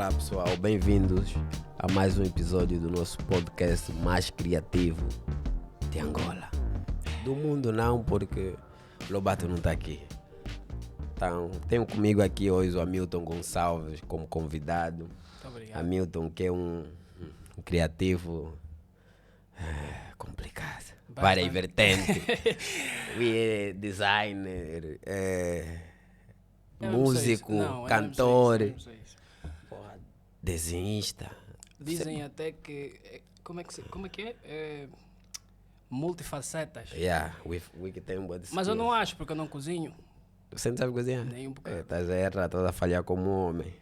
Olá pessoal, bem-vindos a mais um episódio do nosso podcast mais criativo de Angola. Do mundo não, porque Lobato não está aqui. Então, tenho comigo aqui hoje o Hamilton Gonçalves como convidado. Muito obrigado. Hamilton, que é um criativo complicado. Bastante. Várias vertentes. É designer, Eu não sei músico, isso. Não, eu cantor, não sei isso. desenhista. Dizem até que. Como é que é? Multifacetas. Yeah, we que tem um bom Mas eu não acho, porque eu não cozinho. Você não sabe cozinhar? Nem um bocado. Estás a errar, estás a falhar como homem.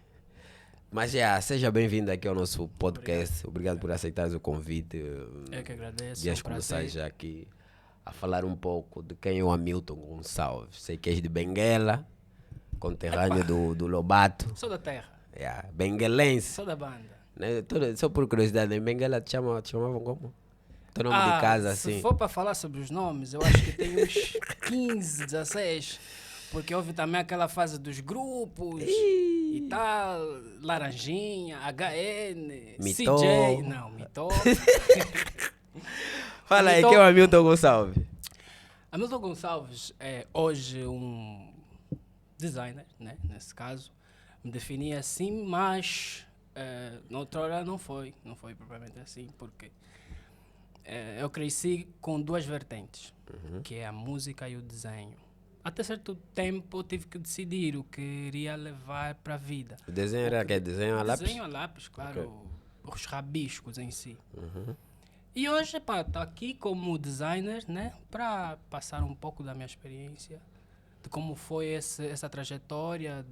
Mas seja bem-vindo aqui ao nosso podcast. Obrigado por aceitares o convite. Eu que agradeço. Vias É um começar prazer. já aqui a falar um pouco de quem é o Hamilton Gonçalves. Sei que és de Benguela, conterrâneo do Lobato. Sou da terra. Yeah, benguelense. Sou da banda. Né? Só por curiosidade, em Benguela te chamavam como? Teu nome de casa, se assim. for para falar sobre os nomes, eu acho que tem uns 15, 16. Porque houve também aquela fase dos grupos e tal. Laranjinha, HN, Mitó. CJ. Não, Mitó. Fala aí, Então- quem é o Hamilton Gonçalves? Hamilton Gonçalves é hoje um designer, né? Nesse caso. Me defini assim, mas na outrora não foi propriamente assim, porque eu cresci com duas vertentes, que é a música e o desenho. Até certo tempo eu tive que decidir o que iria levar para a vida. O desenho era que? Desenho a lápis? Desenho a lápis, claro, os rabiscos em si. Uhum. E hoje, pá, tô aqui como designer, né, para passar um pouco da minha experiência, de como foi essa trajetória,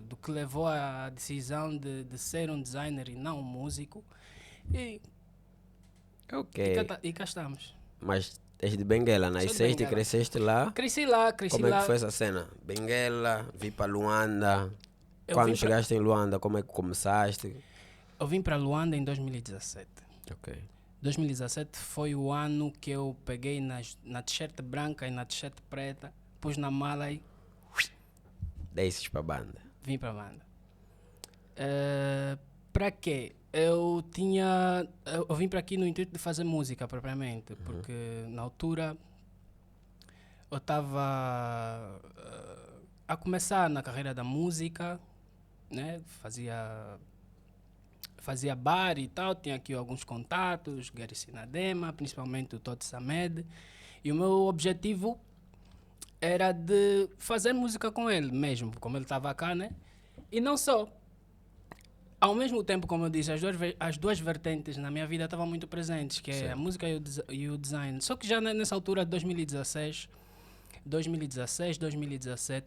do que levou à decisão de ser um designer e não um músico. E Ok. e cá estamos. Mas és de Benguela, nasceste e Benguela. cresceste lá. Cresci lá. Como é que foi essa cena? Benguela, vi para Luanda. Eu Quando vim pra- chegaste em Luanda, como é que começaste? Eu vim para Luanda em 2017. Ok. 2017 foi o ano que eu peguei na t-shirt branca e na t-shirt preta, pus na mala e Desces para a banda. vim para a banda. Para quê? Eu vim para aqui no intuito de fazer música propriamente, porque na altura eu estava a começar na carreira da música, né? Fazia bar e tal, tinha aqui alguns contatos, Gary Sinadema, principalmente o Todd Samed, e o meu objetivo era de fazer música com ele mesmo, como ele estava cá, né? E não só. Ao mesmo tempo, como eu disse, as duas vertentes na minha vida estavam muito presentes, que é Certo. a música e o design. Só que já nessa altura de 2017,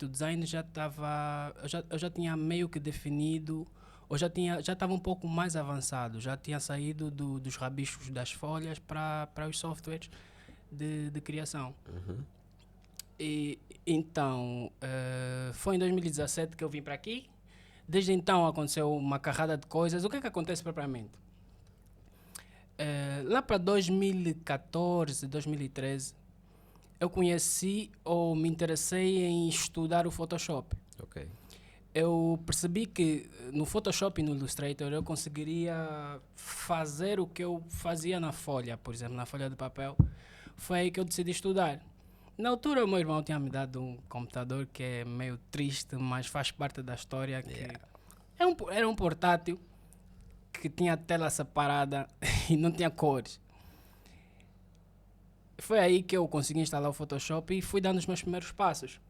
o design já estava... Eu já tinha meio que definido, ou já estava um pouco mais avançado, já tinha saído dos rabiscos das folhas para os softwares de criação. E então, foi em 2017 que eu vim para aqui. Desde então aconteceu uma carrada de coisas. O que é que acontece propriamente? Lá para 2014, 2013, eu conheci ou me interessei em estudar o Photoshop. Ok. Eu percebi que no Photoshop e no Illustrator eu conseguiria fazer o que eu fazia na folha, por exemplo, na folha de papel. Foi aí que eu decidi estudar. Na altura, o meu irmão tinha me dado um computador que é meio triste, mas faz parte da história. Que era um portátil que tinha tela separada e não tinha cores. Foi aí que eu consegui instalar o Photoshop e fui dando os meus primeiros passos.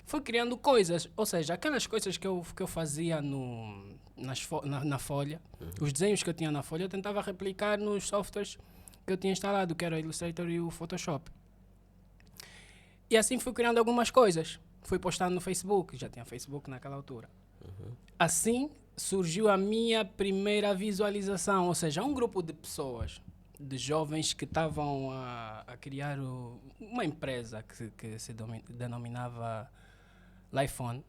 Fui criando coisas, ou seja, aquelas coisas que eu fazia na folha, os desenhos que eu tinha na folha, eu tentava replicar nos softwares que eu tinha instalado, que era o Illustrator e o Photoshop. E assim fui criando algumas coisas. Fui postando no Facebook, já tinha Facebook naquela altura. Assim surgiu a minha primeira visualização, ou seja, um grupo de pessoas, de jovens que estavam a criar uma empresa que se denominava Lifeon.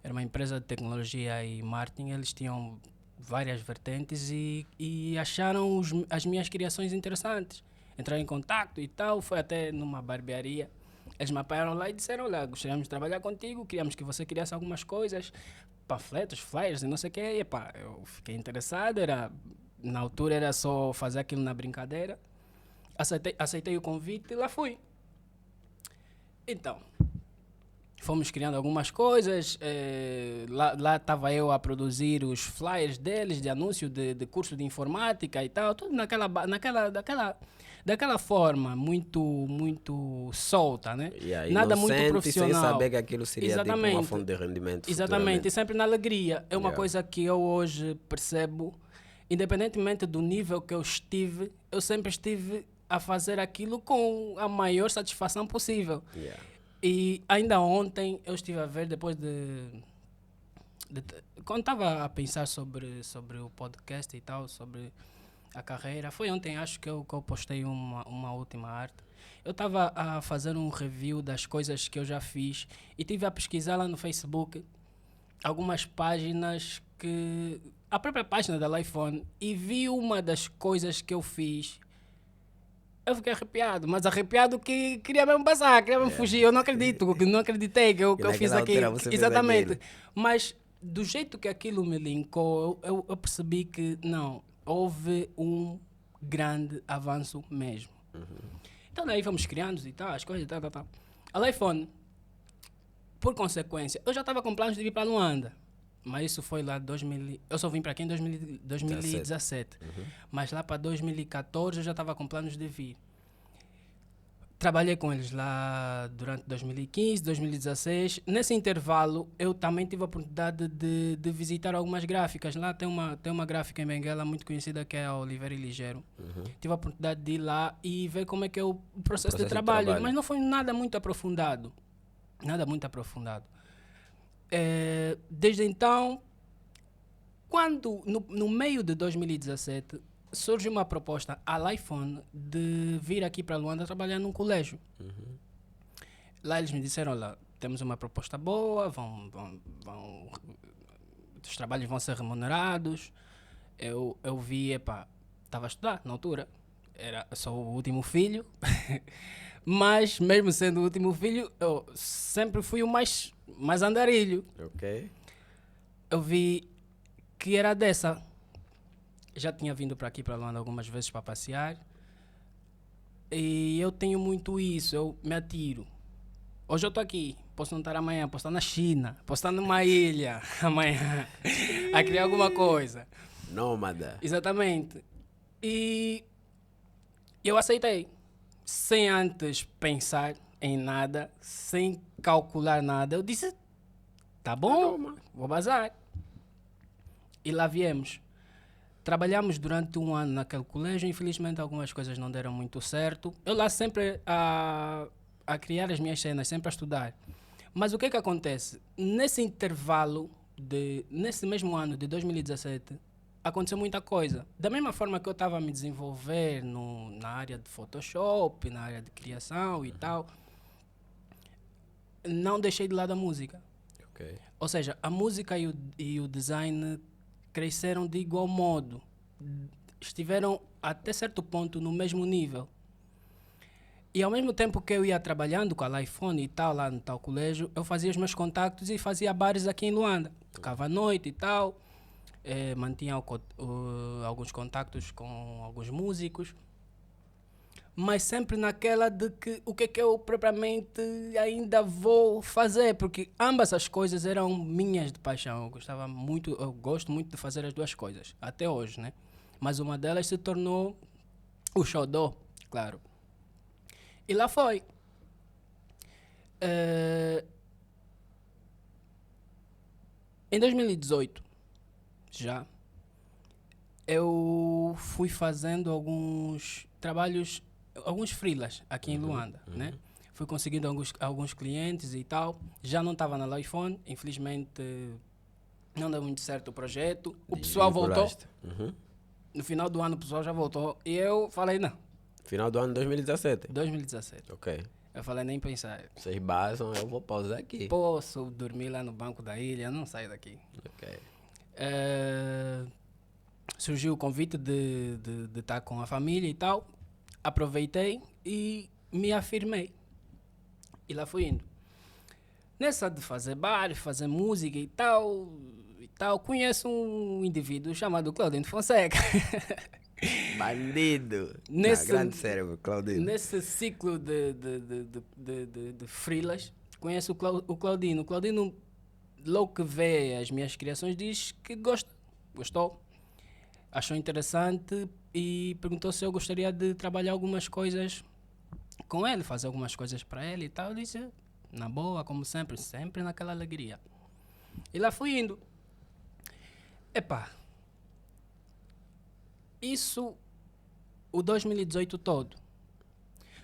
Era uma empresa de tecnologia e marketing. Eles tinham várias vertentes e acharam as minhas criações interessantes. Entraram em contato e tal, foi até numa barbearia. Eles me apanharam lá e disseram, olha, gostaríamos de trabalhar contigo, queríamos que você criasse algumas coisas, panfletos, flyers e não sei o quê. E, epá, eu fiquei interessado, na altura era só fazer aquilo na brincadeira. Aceitei o convite e lá fui. Então, fomos criando algumas coisas, lá estava eu a produzir os flyers deles, de anúncio de curso de informática e tal, tudo daquela forma, muito solta, né? Yeah, Nada muito inocente, profissional. sem saber que aquilo seria tipo uma Exatamente. fonte de rendimento Exatamente, futuramente. e sempre na alegria. É uma Yeah. coisa que eu hoje percebo, independentemente do nível que eu sempre estive a fazer aquilo com a maior satisfação possível. Yeah. E ainda ontem eu estive a ver, depois quando estava a pensar sobre o podcast e tal, sobre a carreira, foi ontem, acho que eu postei uma última arte. Eu estava a fazer um review das coisas que eu já fiz e estive a pesquisar lá no Facebook algumas páginas a própria página da iPhone, e vi uma das coisas que eu fiz. Eu fiquei arrepiado, mas arrepiado que queria mesmo passar, queria mesmo fugir. Eu não acreditei que eu fiz naquela aquilo. altura você fez Exatamente. aquilo. Mas do jeito que aquilo me linkou, eu percebi que não, houve um grande avanço mesmo. Então daí vamos criando e tal, as coisas e tal. A iPhone, por consequência, eu já estava com planos de vir para Luanda. Mas isso foi lá em 2000. Eu só vim para aqui em 2017. Mas lá para 2014 eu já estava com planos de vir. Trabalhei com eles lá durante 2015, 2016. Nesse intervalo, eu também tive a oportunidade de visitar algumas gráficas. Lá tem uma gráfica em Benguela muito conhecida, que é a Oliveira e Ligeiro. Tive a oportunidade de ir lá e ver como é que é o processo de trabalho. Mas não foi nada muito aprofundado. Nada muito aprofundado. Desde então, quando no meio de 2017 surge uma proposta à iPhone de vir aqui para Luanda trabalhar num colégio. Lá eles me disseram, olha, temos uma proposta boa, os trabalhos vão ser remunerados. Eu vi, estava a estudar na altura, sou o último filho, mas mesmo sendo o último filho, eu sempre fui o mais andarilho. Ok. Eu vi que era dessa. Já tinha vindo para aqui, para Luanda, algumas vezes para passear. E eu tenho muito isso, eu me atiro. Hoje eu estou aqui, posso não estar amanhã, posso estar na China, posso estar numa ilha amanhã, a criar alguma coisa. Nômada. Exatamente. E eu aceitei, sem antes pensar em nada, sem calcular nada. Eu disse, tá bom, vou bazar. E lá viemos. Trabalhamos durante um ano naquele colégio. Infelizmente algumas coisas não deram muito certo. Eu lá sempre a criar as minhas cenas, sempre a estudar. Mas o que acontece? Nesse intervalo, nesse mesmo ano de 2017, aconteceu muita coisa. Da mesma forma que eu estava a me desenvolver na área de Photoshop, na área de criação e tal, não deixei de lado a música. Okay. Ou seja, a música e o design cresceram de igual modo. Estiveram até certo ponto no mesmo nível. E ao mesmo tempo que eu ia trabalhando com a iPhone e tal, lá no tal colégio, eu fazia os meus contactos e fazia bares aqui em Luanda. Tocava à noite e tal, mantinha alguns contactos com alguns músicos, mas sempre naquela de que o que é que eu propriamente ainda vou fazer, porque ambas as coisas eram minhas de paixão. Eu gosto muito de fazer as duas coisas, até hoje, né? Mas uma delas se tornou o xodó, claro. E lá foi. Em 2018, já, eu fui fazendo alguns trabalhos, alguns freelas aqui em Luanda, né? Fui conseguindo alguns clientes e tal. Já não estava na iPhone, infelizmente não deu muito certo o projeto. O pessoal voltou. No final do ano o pessoal já voltou. E eu falei, não. Final do ano de 2017? 2017. Ok. Eu falei, nem pensar. Vocês basam, eu vou pausar aqui. Posso dormir lá no banco da ilha, não saio daqui. Ok. Surgiu o convite de estar com a família e tal. Aproveitei e me afirmei. E lá fui indo. Nessa de fazer bar, fazer música e tal, conheço um indivíduo chamado Claudinho Fonseca. Bandido. Nesse- Grande cérebro, Claudinho. Nesse ciclo de freelas, conheço o Claudino. O Claudino, logo que vê as minhas criações, diz que gostou, achou interessante e perguntou se eu gostaria de trabalhar algumas coisas com ele, fazer algumas coisas para ele e tal. Eu disse, na boa, como sempre, sempre naquela alegria. E lá fui indo. Epá, isso o 2018 todo.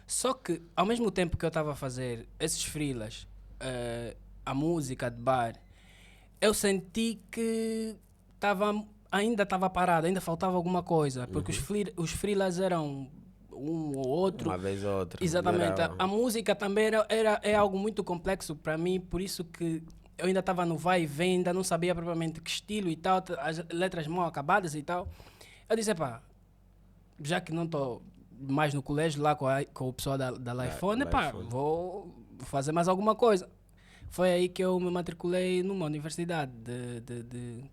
Só que, ao mesmo tempo que eu estava a fazer esses freelas, a música de bar, eu senti que ainda estava parado, ainda faltava alguma coisa. Porque os freelas eram um ou outro. Uma vez ou outra. Exatamente. Não era- A música também é algo muito complexo para mim, por isso que eu ainda estava no vai e vem, ainda não sabia propriamente que estilo e tal, as letras mal acabadas e tal. Eu disse, pá, já que não estou mais no colégio lá com o pessoal da Lifone, pá, Lifone. vou fazer mais alguma coisa. Foi aí que eu me matriculei numa universidade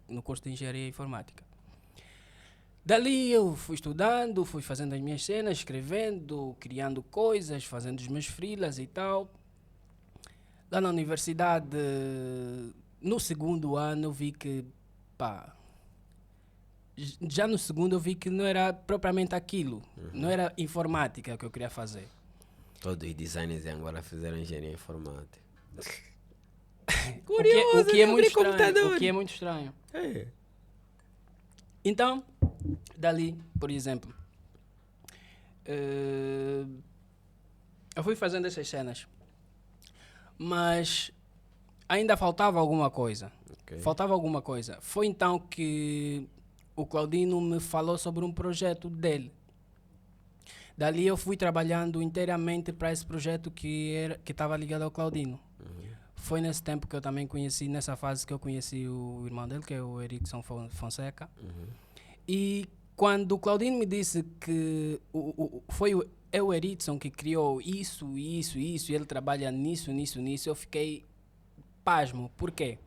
no curso de Engenharia Informática. Dali eu fui estudando, fui fazendo as minhas cenas, escrevendo, criando coisas, fazendo os meus freelas e tal. Lá na universidade, no segundo ano, eu vi que, pá, já no segundo eu vi que não era propriamente aquilo, não era informática que eu queria fazer. Todos os designers em Angola fizeram engenharia informática. O que é né? muito Abrir estranho. computador. O que é muito estranho. É. Então, dali, por exemplo, eu fui fazendo essas cenas, mas ainda faltava alguma coisa. Ok. Faltava alguma coisa. Foi então que o Claudino me falou sobre um projeto dele. Dali eu fui trabalhando inteiramente para esse projeto que estava ligado ao Claudino. Foi nesse tempo que eu também conheci, nessa fase que eu conheci o irmão dele, que é o Erickson Fonseca. E quando o Claudino me disse que é o Erickson que criou isso, e ele trabalha nisso, eu fiquei pasmo. Por quê?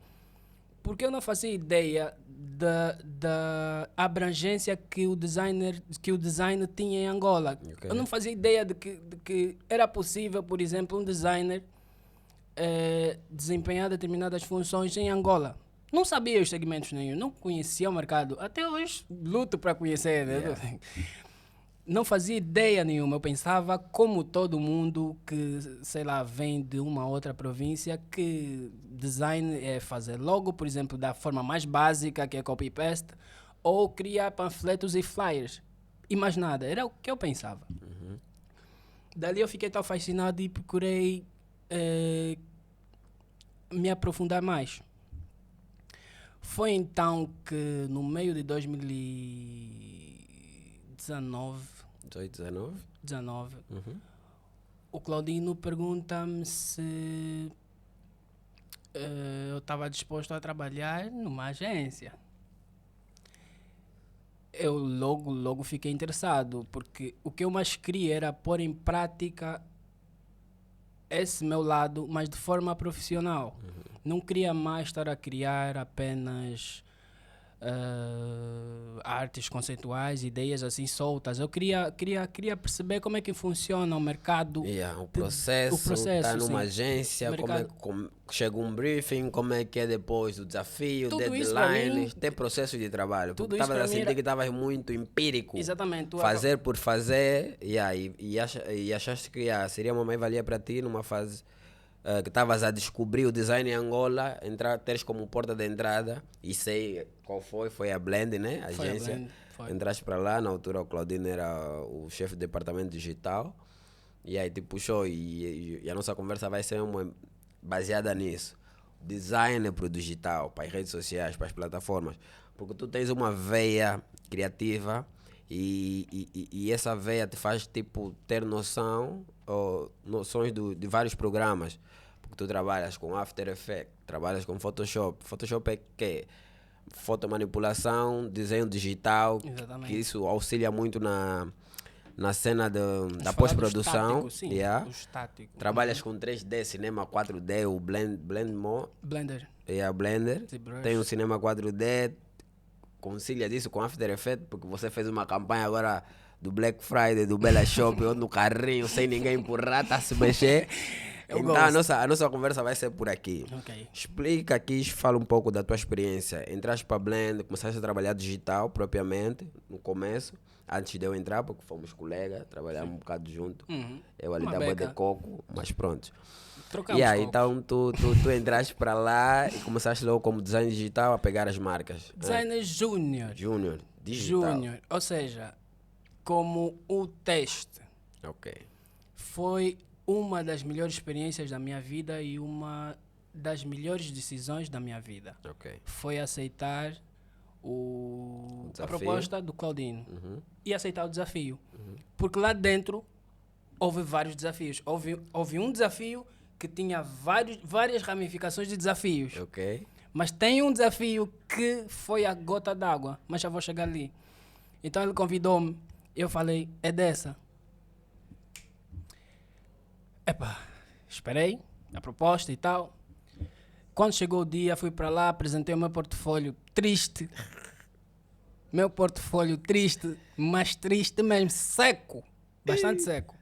Porque eu não fazia ideia da abrangência que o design tinha em Angola. Ok. Eu não fazia ideia de que era possível, por exemplo, um designer desempenhar determinadas funções em Angola. Não sabia os segmentos nenhum, não conhecia o mercado. Até hoje luto para conhecer. Né? Yeah. Não fazia ideia nenhuma. Eu pensava, como todo mundo que, sei lá, vem de uma outra província, que design é fazer logo, por exemplo, da forma mais básica, que é copy-paste, ou criar panfletos e flyers. E mais nada. Era o que eu pensava. Dali eu fiquei tão fascinado e procurei me aprofundar mais. Foi então que, no meio de 2019, 18, 19? o Claudino pergunta-me se eu estava disposto a trabalhar numa agência. Eu logo fiquei interessado, porque o que eu mais queria era pôr em prática esse meu lado, mas de forma profissional. Não queria mais estar a criar apenas artes conceituais, ideias assim soltas. Eu queria perceber como é que funciona o mercado. O processo, está numa sim. agência, como chega um briefing, como é que é depois o desafio, Tudo isso pra deadlines, mim- tem processo de trabalho. tudo Porque isso estavas a pra mim sentir era- que estavas muito empírico. Exatamente. Fazer por fazer, e achaste que seria uma mais-valia para ti numa fase que estavas a descobrir o design em Angola, teres como porta de entrada, e sei qual foi a Blend, né? A Foi a agência. Blend, foi. Entraste para lá, na altura o Claudino era o chefe do departamento digital, e aí te puxou, e a nossa conversa vai ser baseada nisso. Design para o digital, para as redes sociais, para as plataformas, porque tu tens uma veia criativa e essa veia te faz tipo ter noções de vários programas, porque tu trabalhas com After Effects, trabalhas com Photoshop. Photoshop é que fotomanipulação, desenho digital, Exatamente. que isso auxilia muito na cena da Vamos falar do pós-produção. estático, sim, Yeah. do estático. Trabalhas com 3D, cinema 4D, o Blender. Blender. ZBrush. Tem um cinema 4D, concilia disso com After Effects, porque você fez uma campanha agora do Black Friday, do Bella Shop, eu no carrinho, sem ninguém empurrar, tá a se mexer. Eu Então gosto. a nossa conversa vai ser por aqui. Ok. Explica aqui, fala um pouco da tua experiência. Entraste para Blend, começaste a trabalhar digital propriamente, no começo, antes de eu entrar, porque fomos colegas, trabalhamos um bocado junto. Eu ali Uma da beca. de coco, mas pronto. Trocamos E aí, copos. então tu entraste para lá e começaste logo como design digital a pegar as marcas. Designer Júnior. Júnior, digital. Júnior. Ou seja, como o teste Ok. foi uma das melhores experiências da minha vida e uma das melhores decisões da minha vida. Ok. Foi aceitar a Desafio. proposta do Claudino Uhum. e aceitar o desafio. Porque lá dentro houve vários desafios. Houve um desafio que tinha várias ramificações de desafios. Ok. Mas tem um desafio que foi a gota d'água, mas já vou chegar ali. Então ele convidou-me, eu falei, é dessa. Epá, esperei a proposta e tal. Quando chegou o dia, fui para lá, apresentei o meu portfólio triste. Meu portfólio triste, mas triste mesmo, seco. Bastante seco.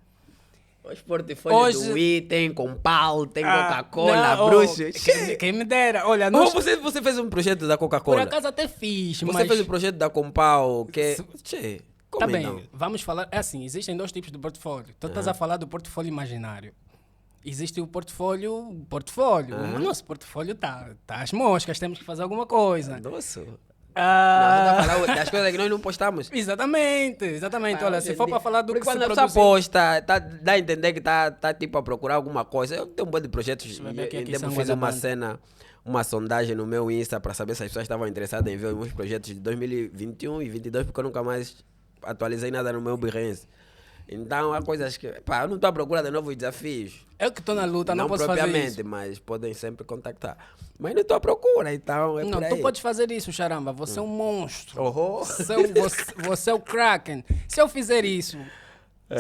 Os portfólios Hoje- do item, com pau, tem Ah, Coca-Cola, não, bruxos. quem me dera. Olha, Oh, nós, você fez um projeto da por Coca-Cola. acaso até fiz, Você mas... fez um projeto da Compal, que... Tchê, como Tá bem, não? vamos falar. É assim, existem dois tipos de portfólio. Tu estás a falar do portfólio imaginário. Existe o portfólio. O nosso portfólio tá às moscas, temos que fazer alguma coisa. Doce. Não, Ah, você tá falando das coisas que nós não postamos. exatamente. Olha, se for para falar do Porque que se quando a pessoa produziu... posta, dá a entender que tá tipo a procurar alguma coisa. Eu tenho um monte de projetos. vai ver que Eu aqui devo são fazer uma guarda-banda. cena, uma sondagem no meu Insta para saber se as pessoas estavam interessadas em ver os meus projetos de 2021 e 2022, porque eu nunca mais atualizei nada no meu Behance. Então há coisas que... Pá, eu não estou à procura de novos desafios. Eu que estou na luta, não, Não posso fazer propriamente, isso. mas podem sempre contactar. Mas não estou à procura, então é Não, por aí. tu podes fazer isso, charamba. Você é um monstro. Oh, Você é o Kraken. Se eu fizer isso,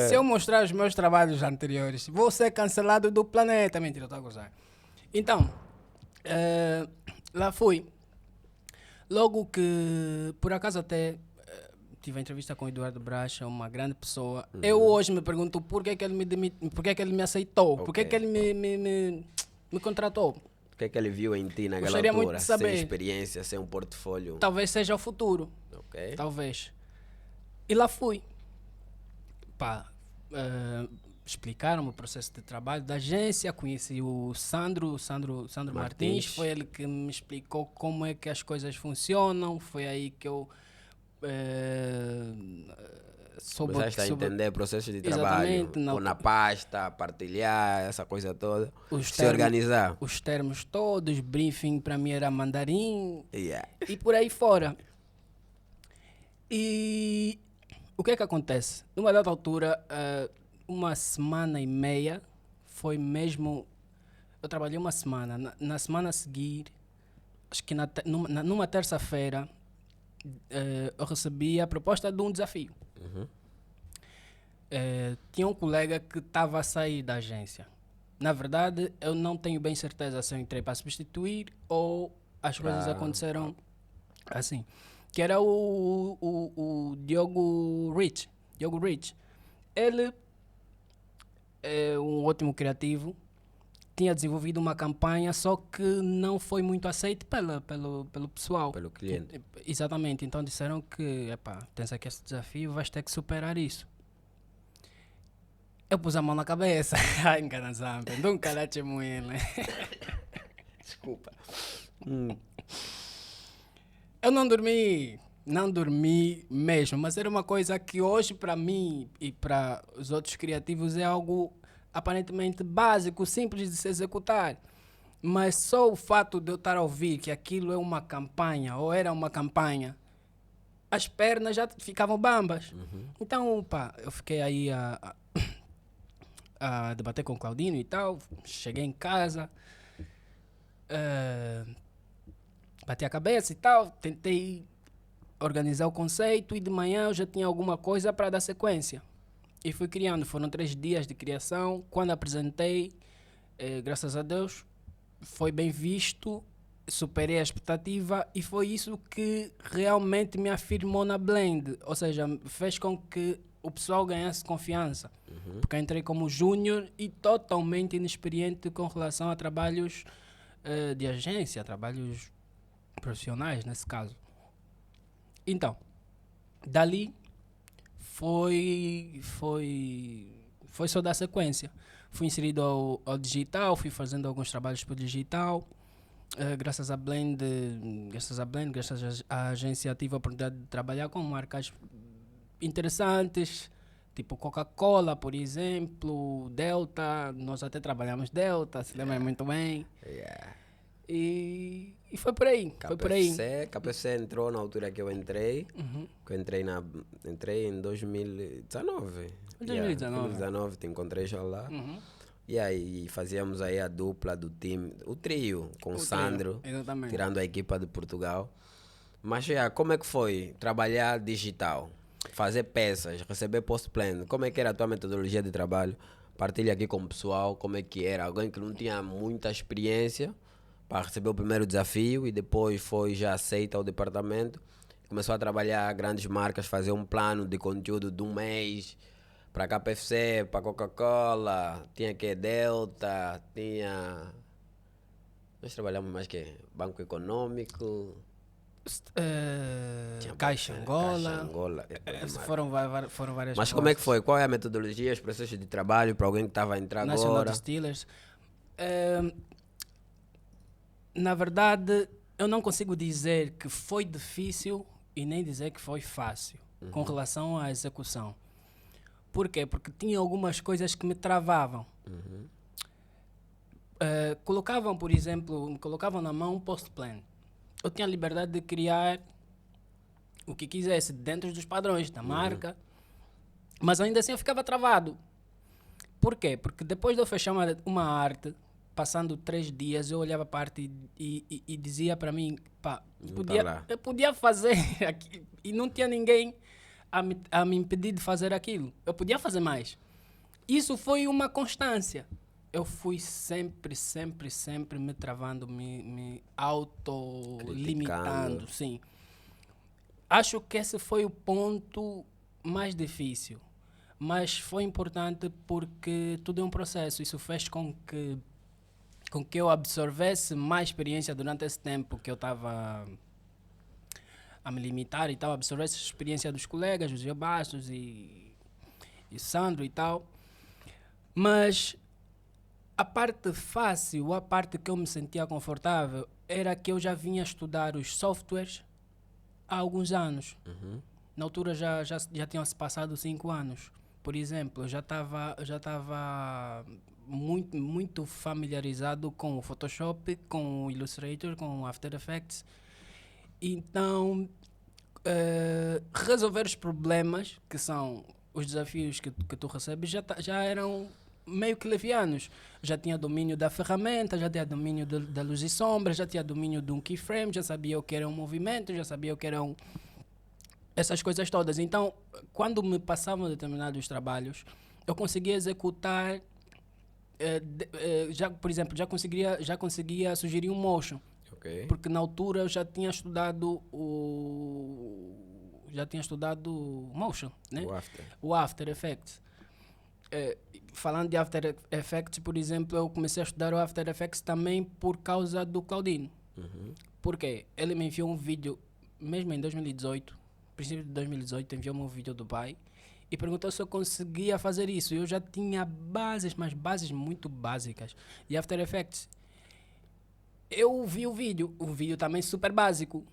se eu mostrar os meus trabalhos anteriores, vou ser cancelado do planeta. Mentira, eu estou a gozar. Então, lá fui. Logo que, por acaso até, tive a entrevista com o Eduardo Bracha, uma grande pessoa. Eu hoje me pergunto por que, que ele por que, que ele me aceitou, por que, Ok. que ele me contratou. O que é que ele viu em ti naquela Gostaria muito altura? de saber. Sem experiência, sem um portfólio. Talvez seja o futuro. Ok. Talvez. E lá fui. Pá, explicaram-me o processo de trabalho da agência, conheci o Sandro Martins, Martins. foi ele que me explicou como é que as coisas funcionam, foi aí que eu soube Começaste a sobre entender processos de trabalho. Exatamente, não. Pôr na pasta, partilhar, essa coisa toda. Os Se termos- organizar. os termos todos, briefing para mim era mandarim, Yeah. e por aí fora. E o que é que acontece? Numa dada altura, uma semana e meia, foi mesmo... Eu trabalhei uma semana. Na semana a seguir, acho que numa terça-feira, eu recebi a proposta de um desafio. Tinha um colega que estava a sair da agência. Na verdade, eu não tenho bem certeza se eu entrei para substituir ou as coisas aconteceram assim. Que era o Diogo Rich. Diogo Rich. Ele é um ótimo criativo. Tinha desenvolvido uma campanha, só que não foi muito aceito pelo pessoal. Pelo cliente. Exatamente. Então disseram que, epá, tens aqui esse desafio, vais ter que superar isso. Eu pus a mão na cabeça. Ai, enganação. Nunca lá te muito. Desculpa. Eu não dormi mesmo, mas era uma coisa que hoje para mim e para os outros criativos é algo aparentemente básico, simples de se executar. Mas só o fato de eu estar a ouvir que aquilo é uma campanha ou era uma campanha, as pernas já ficavam bambas. Então, pá, eu fiquei aí a debater com o Claudino e tal. Cheguei em casa, bati a cabeça e tal, tentei organizar o conceito e de manhã eu já tinha alguma coisa para dar sequência. e fui criando. Foram 3 dias de criação. Quando apresentei, graças a Deus, foi bem visto, superei a expectativa e foi isso que realmente me afirmou na Blend. Ou seja, fez com que o pessoal ganhasse confiança. Porque eu entrei como júnior e totalmente inexperiente com relação a trabalhos de agência, trabalhos profissionais nesse caso. Então, dali foi só dar sequência. Fui inserido ao digital, fui fazendo alguns trabalhos para o digital. Graças à Blend, graças à agência, tive a oportunidade de trabalhar com marcas interessantes, tipo Coca-Cola, por exemplo, Delta. Nós até trabalhamos Delta, se lembra muito bem. E foi por aí. KPC entrou na altura que eu entrei. Que eu entrei em 2019. 2019 te encontrei já lá. E aí fazíamos aí a dupla do time, o trio, com o Sandro, tirando a equipa de Portugal. Mas como é que foi trabalhar digital? Fazer peças, receber post-plan. Como é que era a tua metodologia de trabalho? Partilha aqui com o pessoal como é que era. Alguém que não tinha muita experiência para receber o primeiro desafio e depois foi já aceita ao departamento. Começou a trabalhar grandes marcas, fazer um plano de conteúdo de um mês para KPFC, para Coca-Cola, tinha que Delta, tinha... Nós trabalhamos mais que Banco Econômico... Caixa Angola. Foram várias. Mas como é que foi? Qual é a metodologia, os processos de trabalho para alguém que estava a entrar National agora? Distillers. Na verdade, eu não consigo dizer que foi difícil e nem dizer que foi fácil com relação à execução. Por quê? Porque tinha algumas coisas que me travavam. Colocavam, por exemplo, me colocavam na mão um post-plan. Eu tinha a liberdade de criar o que quisesse dentro dos padrões da marca, mas ainda assim eu ficava travado. Por quê? Porque depois de eu fechar uma arte, passando 3 dias, eu olhava para a arte e dizia para mim, pá, eu podia fazer aqui, e não tinha ninguém a me impedir de fazer aquilo. Eu podia fazer mais. Isso foi uma constância. Eu fui sempre me travando, me auto-limitando, sim. Acho que esse foi o ponto mais difícil. Mas foi importante porque tudo é um processo. Isso fez com que eu absorvesse mais experiência durante esse tempo que eu estava a me limitar e tal. Absorvesse a experiência dos colegas, José Bastos e Sandro e tal. Mas a parte fácil, a parte que eu me sentia confortável, era que eu já vinha estudar os softwares há alguns anos. Na altura já tinham se passado 5 anos. Por exemplo, eu já estava muito familiarizado com o Photoshop, com o Illustrator, com o After Effects. Então, resolver os problemas, que são os desafios que tu recebes, já eram meio que levianos. Já tinha domínio da ferramenta, já tinha domínio da luz e sombra, já tinha domínio de um keyframe, já sabia o que era um movimento, já sabia o que eram essas coisas todas. Então, quando me passavam determinados trabalhos, eu conseguia executar, por exemplo, já conseguia sugerir um motion. Porque na altura eu já tinha estudado motion, né? O After Effects. Falando de After Effects, por exemplo, eu comecei a estudar o After Effects também por causa do Claudinho. Por quê? Ele me enviou um vídeo, mesmo em 2018, princípio de 2018, enviou-me um vídeo do Dubai e perguntou se eu conseguia fazer isso. Eu já tinha bases, mas bases muito básicas. E After Effects, eu vi o vídeo também super básico.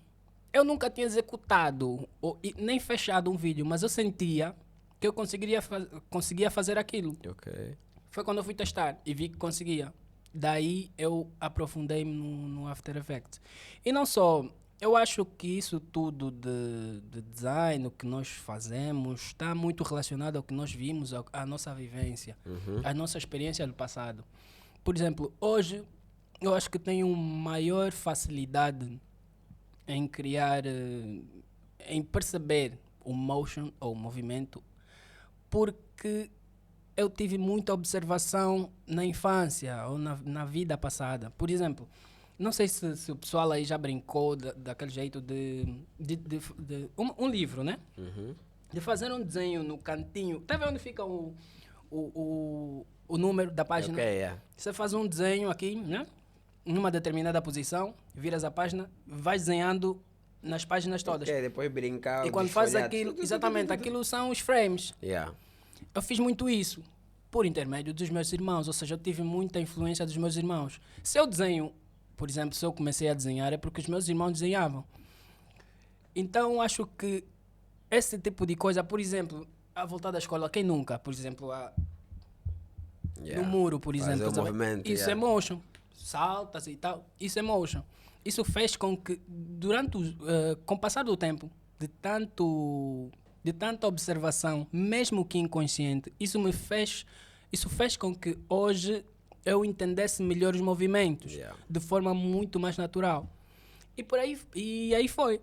Eu nunca tinha executado nem fechado um vídeo, mas eu sentia que eu conseguia fazer aquilo. Foi quando eu fui testar e vi que conseguia. Daí eu aprofundei-me no After Effects. E não só, eu acho que isso tudo de design, o que nós fazemos, está muito relacionado ao que nós vimos, à nossa vivência, à nossa experiência do passado. Por exemplo, hoje eu acho que tenho maior facilidade em criar, em perceber o motion ou o movimento, porque eu tive muita observação na infância ou na vida passada. Por exemplo, não sei se o pessoal aí já brincou daquele jeito de um livro, né? De fazer um desenho no cantinho. Tá vendo onde fica o número da página? Ok, yeah. Você faz um desenho aqui, né? Numa determinada posição, viras a página, vais desenhando nas páginas todas. Ok, depois brincar. E quando fazes desfolhar, aquilo, exatamente, aquilo são os frames. Yeah. Eu fiz muito isso por intermédio dos meus irmãos, ou seja, eu tive muita influência dos meus irmãos. Se eu desenho, por exemplo, se eu comecei a desenhar é porque os meus irmãos desenhavam. Então, acho que esse tipo de coisa, por exemplo, a voltar da escola, quem nunca, por exemplo, no muro, por Fazer exemplo, o sabe? movimento, Isso yeah. é motion, saltas e tal, isso é motion. Isso fez com que, com o passar do tempo, de tanta observação, mesmo que inconsciente, isso fez com que hoje eu entendesse melhor os movimentos, Yeah. de forma muito mais natural. E aí foi.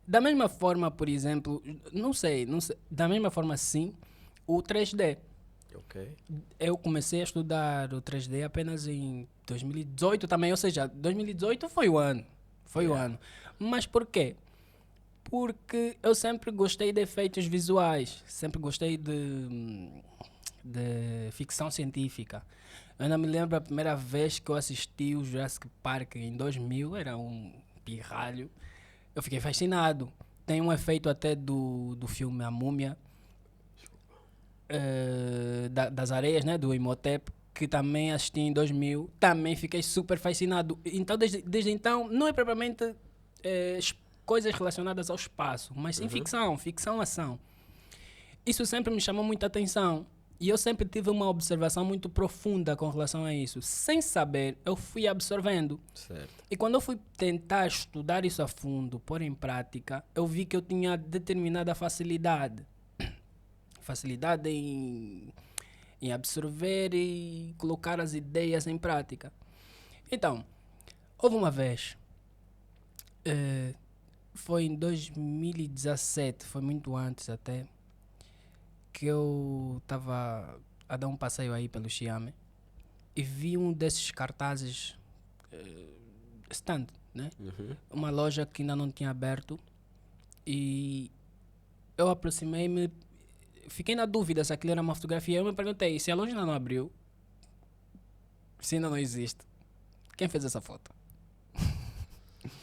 Da mesma forma, por exemplo, não sei, da mesma forma sim, o 3D. Ok. Eu comecei a estudar o 3D apenas em 2018 também, ou seja, 2018 foi o ano. Foi o ano. Mas por quê? Porque eu sempre gostei de efeitos visuais, sempre gostei de ficção científica. Eu ainda me lembro a primeira vez que eu assisti o Jurassic Park em 2000, era um pirralho. Eu fiquei fascinado. Tem um efeito até do filme A Múmia, das areias, né, do Imhotep, que também assisti em 2000. Também fiquei super fascinado. Então, desde então, não é propriamente coisas relacionadas ao espaço, mas sim ficção, ação. Isso sempre me chamou muita atenção. E eu sempre tive uma observação muito profunda com relação a isso. Sem saber, eu fui absorvendo. Certo. E quando eu fui tentar estudar isso a fundo, pôr em prática, eu vi que eu tinha determinada facilidade. Facilidade em absorver e colocar as ideias em prática. Então, houve uma vez, foi em 2017, foi muito antes até, que eu estava a dar um passeio aí pelo Chiame e vi um desses cartazes stand, né? Uma loja que ainda não tinha aberto e eu aproximei-me, fiquei na dúvida se aquilo era uma fotografia. Eu me perguntei, se a loja ainda não abriu, se ainda não existe, quem fez essa foto?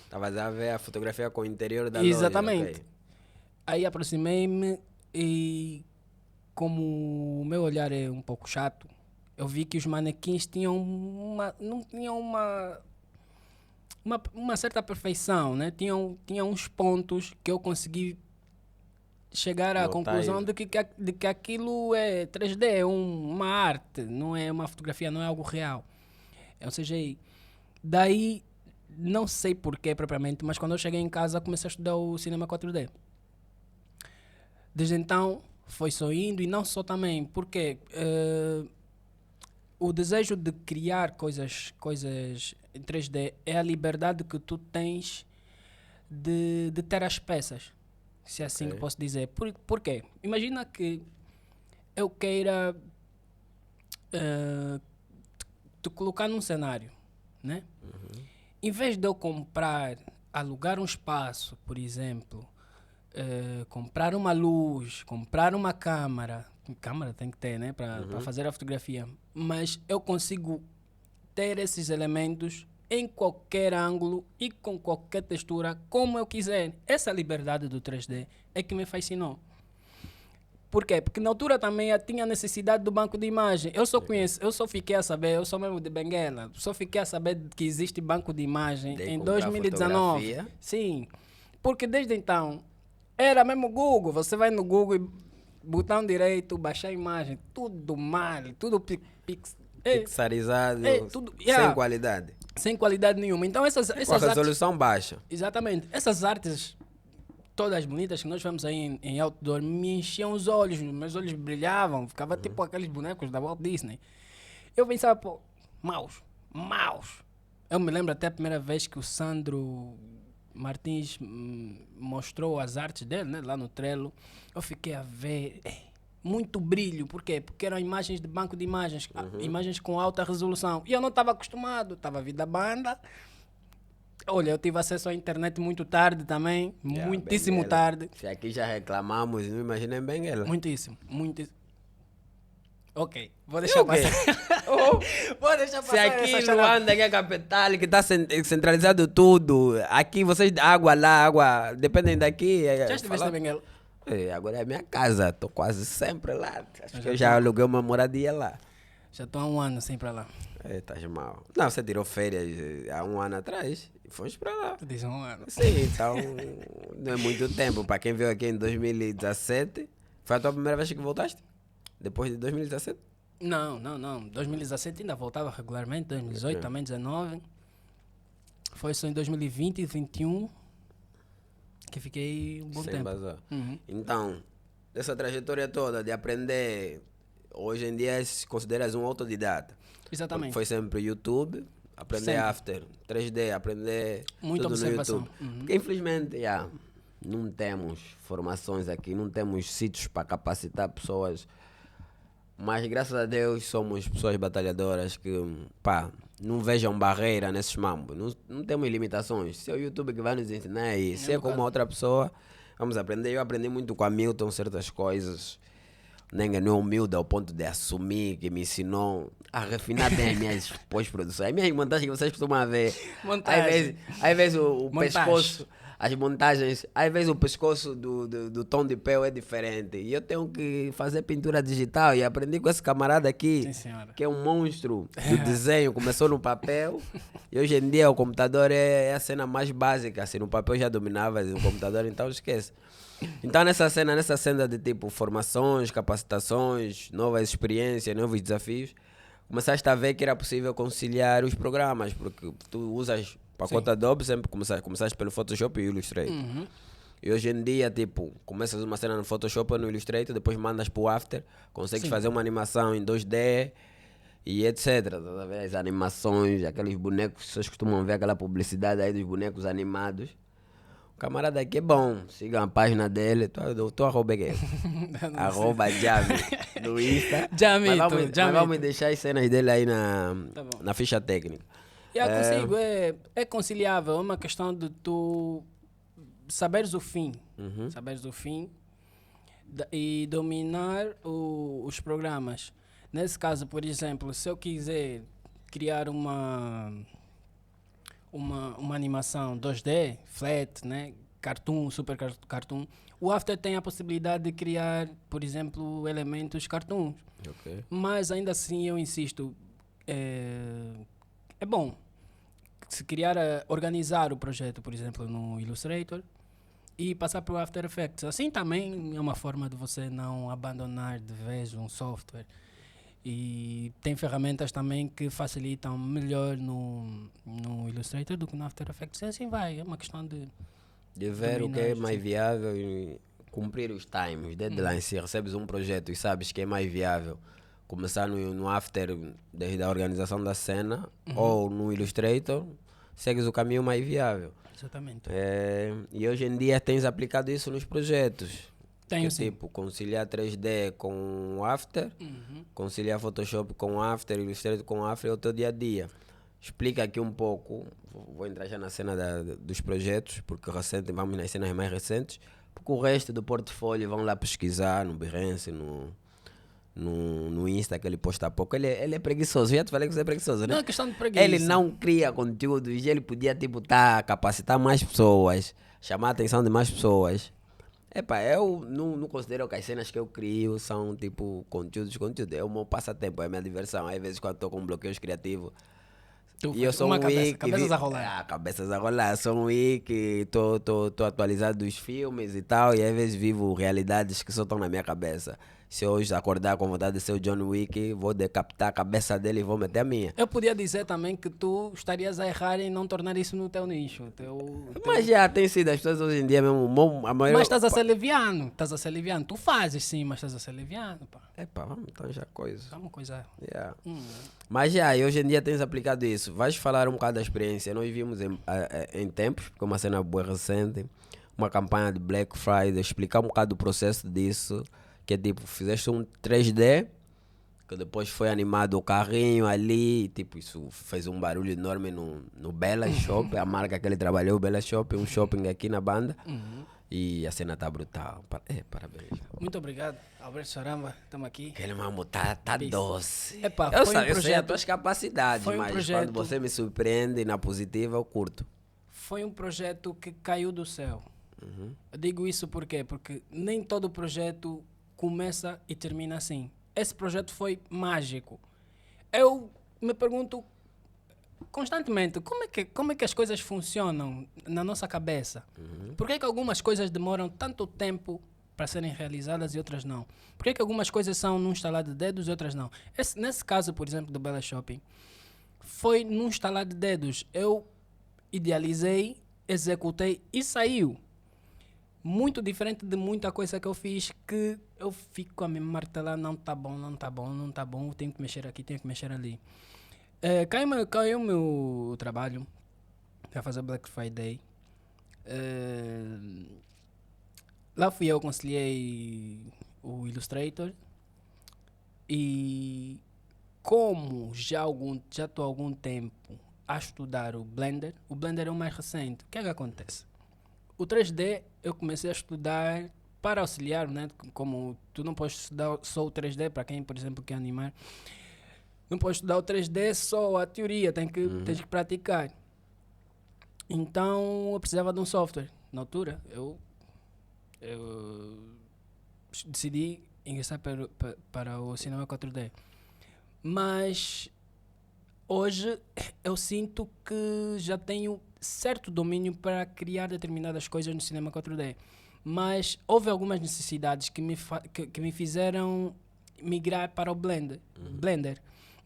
Estavas a ver a fotografia com o interior da Exatamente. loja. Ok. Aí aproximei-me e, como o meu olhar é um pouco chato, eu vi que os manequins não tinham uma certa perfeição, né? Tinham uns pontos que eu consegui chegar à Notar conclusão isso. de que aquilo é 3D, é uma arte, não é uma fotografia, não é algo real. É um CGI. Daí, não sei porquê propriamente, mas quando eu cheguei em casa comecei a estudar o cinema 4D. Desde então, foi só indo, e não só também, porque o desejo de criar coisas em 3D é a liberdade que tu tens de ter as peças, se é assim Ok. que posso dizer. Por quê? Imagina que eu queira te colocar num cenário, né? Em vez de eu alugar um espaço, por exemplo, comprar uma luz, comprar uma câmara tem que ter, né, para fazer a fotografia, mas eu consigo ter esses elementos em qualquer ângulo e com qualquer textura, como eu quiser. Essa liberdade do 3D é que me fascinou. Por quê? Porque na altura também eu tinha necessidade do banco de imagem. Eu só fiquei a saber, eu sou mesmo de Benguela, só fiquei a saber que existe banco de imagem De em comprar 2019. fotografia. Sim, porque desde então era mesmo Google. Você vai no Google e botão direito, baixar a imagem, tudo mal, tudo Pixarizado, tudo, sem qualidade. sem qualidade nenhuma. Então essas Com a artes, resolução baixa. exatamente, essas artes todas bonitas que nós vemos aí em outdoor me enchiam os olhos, meus olhos brilhavam, ficava tipo aqueles bonecos da Walt Disney. Eu pensava, pô, maus. Eu me lembro até a primeira vez que o Sandro Martins mostrou as artes dele, né, lá no Trello. Eu fiquei a ver, muito brilho. Por quê? Porque eram imagens de banco de imagens, imagens com alta resolução. E eu não estava acostumado, estava a vir da banda. Olha, eu tive acesso à internet muito tarde também, muitíssimo Benguela. tarde. Se aqui já reclamamos, não imaginem bem ela. Muitíssimo, muitíssimo. Ok, vou deixar Ok. passar. Oh, Vou deixar se passar aqui essa em charada. Luanda, que é a capital, que está centralizado tudo, aqui vocês, água lá, água, dependem daqui. Já estiveste em Benguela? Agora é minha casa, estou quase sempre lá. Acho que já eu já tô. aluguei uma moradia lá. Já estou há um ano sem ir para lá. Estás mal. Não, você tirou férias há um ano atrás e fomos para lá. Tu dizes um ano. Sim, então não é muito tempo. Para quem veio aqui em 2017, foi a tua primeira vez que voltaste? Depois de 2017? Não. 2017 ainda voltava regularmente, 2018 também, 2019. Foi só em 2020 e 2021 que fiquei um bom Sem tempo. bazar. Uhum. Então, essa trajetória toda de aprender, hoje em dia se consideras um autodidata. Porque Exatamente. foi sempre YouTube, aprender Sempre. After, 3D, aprender Muita tudo observação. no YouTube. Uhum. Porque infelizmente, não temos formações aqui, não temos sítios para capacitar pessoas. Mas graças a Deus somos pessoas batalhadoras que, pá, não vejam barreira nesses mambos. Não temos limitações. Se é o YouTube que vai nos ensinar e se é como outra pessoa, vamos aprender. Eu aprendi muito com a Milton certas coisas. Nem não é humilde ao ponto de assumir que me ensinou a refinar bem as minhas pós-produções. As minhas montagens que vocês costumam ver. Montagem. Às vezes o Montagem. pescoço, as montagens, às vezes o pescoço do tom de pele é diferente. E eu tenho que fazer pintura digital e aprendi com esse camarada aqui, Sim, senhora. que é um monstro do desenho. Começou no papel e hoje em dia o computador é a cena mais básica. Assim, no papel já dominava o computador, então esquece. Então nessa cena de tipo formações, capacitações, novas experiências, novos desafios, começaste a ver que era possível conciliar os programas, porque tu usas pacote Adobe, sempre começaste pelo Photoshop e Illustrator. Uhum. E hoje em dia, tipo, começas uma cena no Photoshop ou no Illustrator, depois mandas pro After, consegues Sim. fazer uma animação em 2D e etc. Tá a ver? As animações, aqueles bonecos, vocês costumam ver aquela publicidade aí dos bonecos animados. O camarada aqui é bom, sigam a página dele, tu arroba aqui. Arroba Jami no Insta. Jamito, Mas Jamito. vamos deixar as cenas dele aí Tá bom. na ficha técnica. Eu consigo, é conciliável, é uma questão de tu saberes o fim, saberes o fim e dominar os programas. Nesse caso, por exemplo, se eu quiser criar uma animação 2D, flat, né? Cartoon, super cartoon, o After tem a possibilidade de criar, por exemplo, elementos cartoons. Ok. Mas ainda assim eu insisto, é bom se organizar o projeto, por exemplo, no Illustrator e passar para o After Effects. Assim também é uma forma de você não abandonar de vez um software. E tem ferramentas também que facilitam melhor no Illustrator do que no After Effects. E assim vai, é uma questão de ver o que é dominar, mais sim. viável e cumprir os times, deadlines. Se recebes um projeto e sabes que é mais viável começar no After, desde a organização da cena, ou no Illustrator, segues o caminho mais viável. Exatamente. E hoje em dia tens aplicado isso nos projetos. Tenho que é sim. tipo, conciliar 3D com o After, conciliar Photoshop com o After, Illustrator com o After é o teu dia a dia. Explica aqui um pouco, vou entrar já na cena dos projetos, porque vamos nas cenas mais recentes, porque o resto do portfólio vão lá pesquisar no Behance, no Insta, que ele posta pouco. Ele é preguiçoso, já te falei que você é preguiçoso, né? Não é questão de preguiça. Ele não cria conteúdos, ele podia tipo capacitar mais pessoas, chamar a atenção de mais pessoas. Eu não considero que as cenas que eu crio são tipo conteúdos. É o meu passatempo, é a minha diversão. Às vezes quando estou com bloqueios criativos e eu sou uma um cabeças a rolar. cabeças a rolar. Sou um que tô atualizado dos filmes e tal, e às vezes vivo realidades que só estão na minha cabeça. Se eu hoje acordar com vontade de ser o John Wick, vou decapitar a cabeça dele e vou meter a minha. Eu podia dizer também que tu estarias a errar em não tornar isso no teu nicho. Mas já tem sido, as pessoas hoje em dia mesmo, a maioria... Mas estás a ser leviano. Tu fazes sim, mas estás a ser leviano, pá. Vamos então já coisa. É uma coisa... Yeah. Mas e hoje em dia tens aplicado isso. Vais falar um bocado da experiência. Nós vimos em tempos, porque é uma cena boa recente, uma campanha de Black Friday, explicar um bocado do processo disso, Que é tipo, fizeste um 3D, que depois foi animado o carrinho ali, e, tipo, isso fez um barulho enorme no Bella Shop, a marca que ele trabalhou, Bella Shop, um shopping aqui na banda. E a cena tá brutal. Parabéns. Muito obrigado, Alberto Saramba, estamos aqui. Aquele mambo tá Peace. doce. Epá, eu foi sei, um eu sei as projeto- tuas capacidades, foi um mas projeto- quando você me surpreende na positiva, eu curto. Foi um projeto que caiu do céu. Eu digo isso por quê? Porque nem todo projeto começa e termina assim. Esse projeto foi mágico. Eu me pergunto constantemente como é que as coisas funcionam na nossa cabeça. Por que algumas coisas demoram tanto tempo para serem realizadas e outras não? Por que algumas coisas são num estalar de dedos e outras não? Nesse caso, por exemplo, do Bella Shopping, foi num estalar de dedos. Eu idealizei, executei e saiu. Muito diferente de muita coisa que eu fiz que eu fico a me martelar, não tá bom, tenho que mexer aqui, tenho que mexer ali. Caiu o meu trabalho para fazer Black Friday. Lá fui eu, conciliei o Illustrator e como já estou há algum tempo a estudar o Blender é o mais recente. O que é que acontece? O 3D eu comecei a estudar para auxiliar, né? Como tu não podes estudar só o 3D, para quem, por exemplo, quer animar, não podes estudar o 3D só a teoria, tens que praticar. Então eu precisava de um software. Na altura, eu decidi ingressar para o cinema 4D. Mas hoje eu sinto que já tenho certo domínio para criar determinadas coisas no cinema 4D. Mas houve algumas necessidades que me fizeram migrar para o Blender.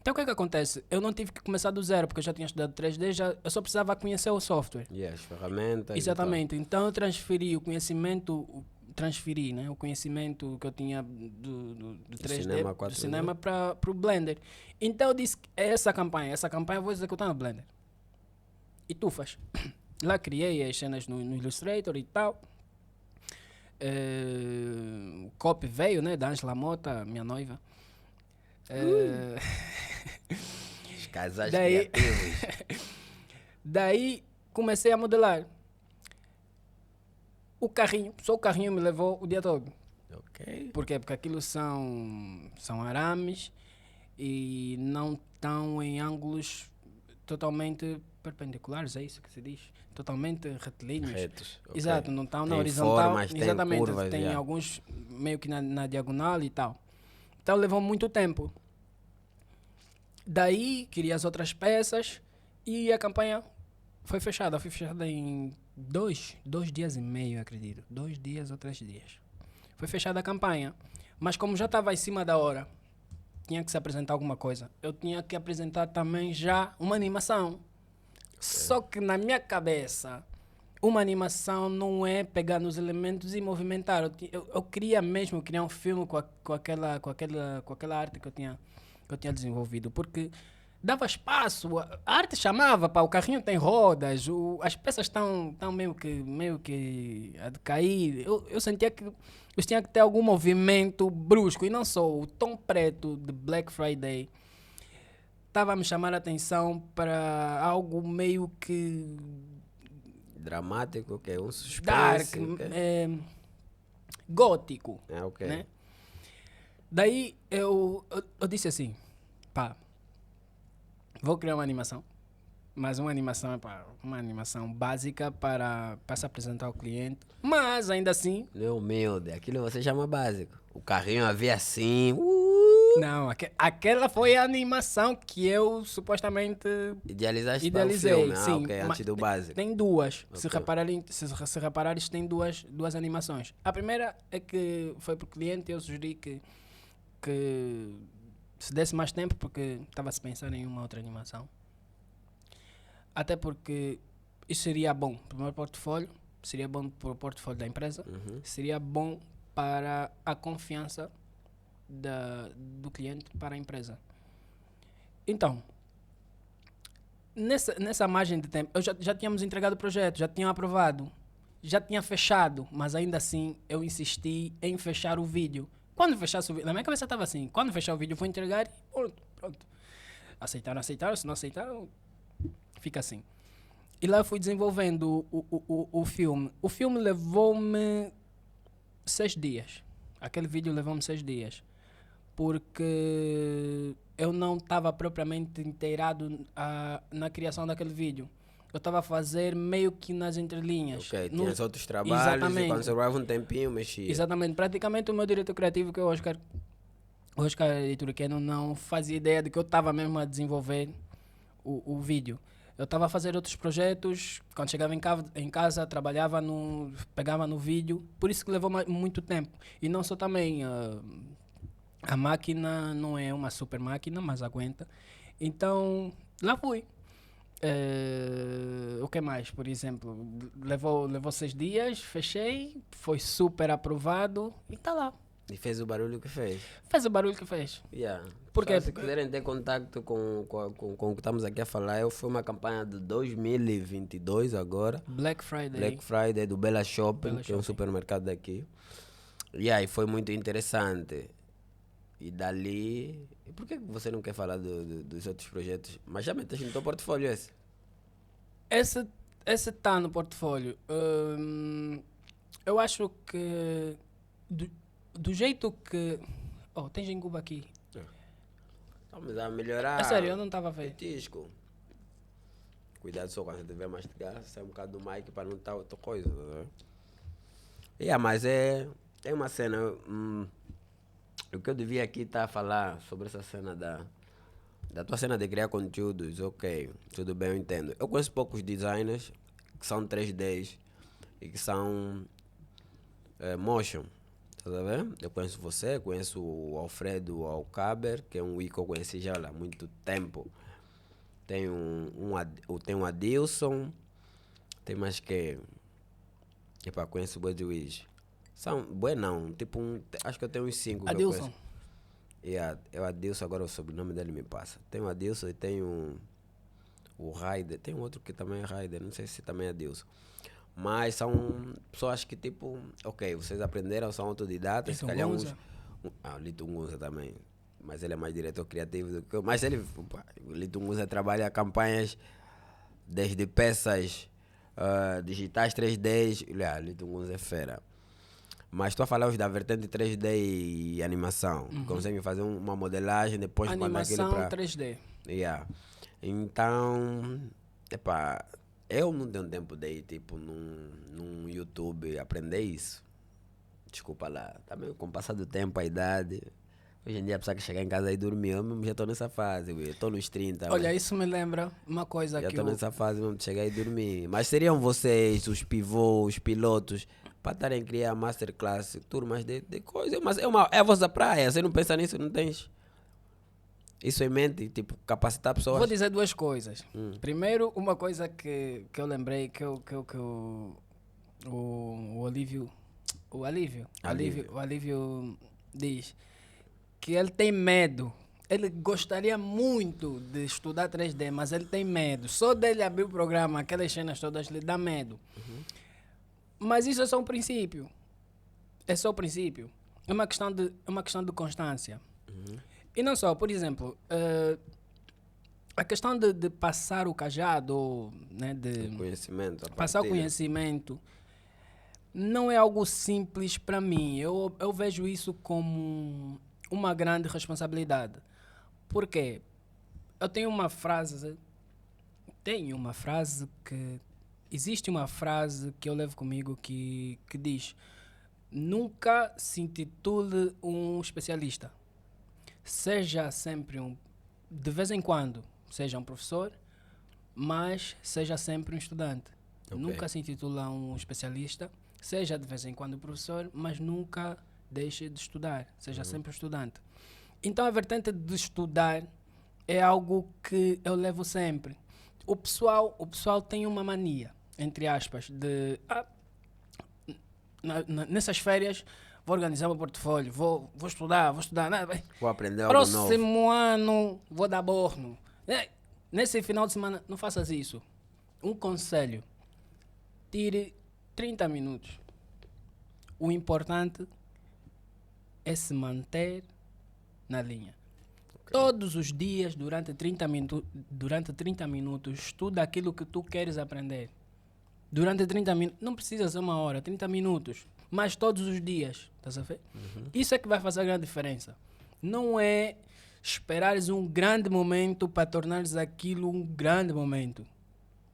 Então o que é que acontece? Eu não tive que começar do zero, porque eu já tinha estudado 3D, eu só precisava conhecer o software. E as ferramentas. Exatamente. Então eu transferi o conhecimento, né, o conhecimento que eu tinha do 3D, cinema 4D. do cinema para o Blender. Então eu disse, essa campanha eu vou executar no Blender. E tu faz. Lá criei as cenas no Illustrator e tal. O copy veio, né, da Angela Mota, minha noiva. Os casais Daí- criativos. Daí comecei a modelar. Só o carrinho me levou o dia todo. Ok. Por quê? Porque aquilo são arames e não estão em ângulos totalmente perpendiculares, é isso que se diz? Totalmente retilíneos. Retos. ok. Exato, não estão na Tem horizontal. formas, tem exatamente, curvas, tem já. alguns meio que na diagonal e tal. Então levou muito tempo. Daí queria as outras peças e a campanha foi fechada. Foi fechada em dois dias e meio, acredito. 2 dias ou 3 dias. Foi fechada a campanha. Mas como já estava em cima da hora, tinha que se apresentar alguma coisa. Eu tinha que apresentar também já uma animação. Só que na minha cabeça, uma animação não é pegar nos elementos e movimentar. Eu queria mesmo criar um filme com aquela arte que eu tinha desenvolvido. Porque dava espaço, a arte chamava, pá, o carrinho tem rodas, as peças estão meio que a decair. Eu sentia que eles tinham que ter algum movimento brusco, e não só o tom preto de Black Friday estava a me chamar a atenção para algo meio que Dramático, que é um suspense. dark, ok. gótico, Ok. né? Daí eu disse assim, pá, vou criar uma animação, mas uma animação básica para se apresentar ao cliente, mas ainda assim, Não é humilde, aquilo você chama básico. O carrinho havia assim. não, aquela foi a animação que eu supostamente Idealizaste idealizei, para o filme, sim. ok, mas antes do básico. Tem duas. Ok. Se reparares, tem duas animações. A primeira é que foi para o cliente e eu sugeri que se desse mais tempo, porque estava a se pensar em uma outra animação. Até porque isso seria bom para o meu portfólio, seria bom para o portfólio da empresa, seria bom para a confiança do cliente para a empresa. Então, nessa margem de tempo, já tínhamos entregado o projeto, já tinham aprovado, já tinha fechado, mas ainda assim eu insisti em fechar o vídeo. Quando fechasse o vídeo, na minha cabeça estava assim, quando fechar o vídeo vou entregar e pronto. Aceitaram, se não aceitaram, fica assim. E lá eu fui desenvolvendo o filme. O filme levou-me 6 dias. Aquele vídeo levou-me 6 dias. Porque eu não estava propriamente inteirado na criação daquele vídeo. Eu estava a fazer meio que nas entrelinhas. Ok, tinhas outros trabalhos Exatamente. e quando sobrava um tempinho mexia. Exatamente. Praticamente o meu diretor criativo, que é o Oscar Iturqueno, não fazia ideia de que eu estava mesmo a desenvolver o vídeo. Eu estava a fazer outros projetos, quando chegava em casa trabalhava pegava no vídeo, por isso que levou muito tempo. E não só também, a máquina não é uma super máquina, mas aguenta. Então, lá fui. O que mais, por exemplo? Levou 6 dias, fechei, foi super aprovado e está lá. E fez o barulho que fez. Fez o barulho que fez. Yeah. Porque Se quiserem ter contato com o que estamos aqui a falar, foi uma campanha de 2022 agora. Black Friday. Black Friday do Bella Shopping, Bella que é um Shopping. supermercado daqui. E aí foi muito interessante. E dali... E por que você não quer falar dos outros projetos? Mas já meteste no teu portfólio esse? Esse está no portfólio. Eu acho que do jeito que... Oh, tem Jenguba aqui. Estamos a melhorar. É sério, eu não estava a ver. Petisco. Cuidado só quando você tiver mastigar, sai um bocado do mic para não estar outra coisa. Né? Mas é uma cena... o que eu devia aqui estar a falar sobre essa cena da tua cena de criar conteúdos, ok, tudo bem, eu entendo. Eu conheço poucos designers que são 3Ds e que são motion, tá vendo? Eu conheço você, conheço o Alfredo Alcaber, que é um que eu conheci já há muito tempo. Tem um Adilson, tem mais que... Epa, conheço o Boi de Wiz. São, boi não, tipo acho que eu tenho uns 5 que eu Adilson. conheço. É o Adilson, agora o sobrenome dele me passa. Tem o Adilson e tem o Raider. Tem um outro que também é Raider, não sei se também é Adilson. Mas são pessoas que tipo, ok, vocês aprenderam, são autodidatas, se calhar uns... o Lito Ngunza também. Mas ele é mais diretor criativo do que eu. Mas o Lito Ngunza trabalha campanhas desde peças digitais 3D. Olha, o Lito Ngunza é fera. Mas estou a falar hoje da vertente 3D e animação. Consegue fazer uma modelagem, depois mandar aquilo Animação para... 3D. Yeah. Então, eu não tenho tempo de ir tipo num YouTube aprender isso. Desculpa lá. Também com o passar do tempo, a idade. Hoje em dia a pessoa que chegar em casa e dormir, eu mesmo já estou nessa fase, estou nos 30. Olha, isso me lembra uma coisa já que estou nessa fase mesmo de chegar e dormir. Mas seriam vocês, os pivôs, os pilotos, para estarem a criar masterclass, turmas de coisa. Mas é a vossa praia, você não pensa nisso, não tens isso em mente, tipo, capacitar pessoas? Vou dizer 2 coisas. Primeiro, uma coisa que eu lembrei, que o Alívio diz, que ele tem medo. Ele gostaria muito de estudar 3D, mas ele tem medo. Só dele abrir o programa, aquelas cenas todas, lhe dá medo. Mas isso é só um princípio. É só o princípio. É uma questão de constância. E não só, por exemplo, a questão de passar o cajado, né, de conhecimento, passar o conhecimento, não é algo simples para mim. Eu vejo isso como uma grande responsabilidade. Por quê? Eu tenho uma frase que... Existe uma frase que eu levo comigo que diz: nunca se intitule um especialista. Seja sempre de vez em quando, seja um professor, mas seja sempre um estudante. Ok. Nunca se intitula um especialista, seja de vez em quando professor, mas nunca deixe de estudar, seja sempre um estudante. Então a vertente de estudar é algo que eu levo sempre. O pessoal tem uma mania, entre aspas, de nessas férias vou organizar o meu portfólio, vou estudar, vou aprender algo novo. Próximo ano vou dar borno. Nesse final de semana, não faças isso. Um conselho: tire 30 minutos. O importante é se manter na linha. Todos os dias, durante 30 minutos, estuda aquilo que tu queres aprender. Durante 30 minutos, não precisa ser 1 hora, 30 minutos, mas todos os dias, estás a ver? Isso é que vai fazer a grande diferença. Não é esperares um grande momento para tornares aquilo um grande momento.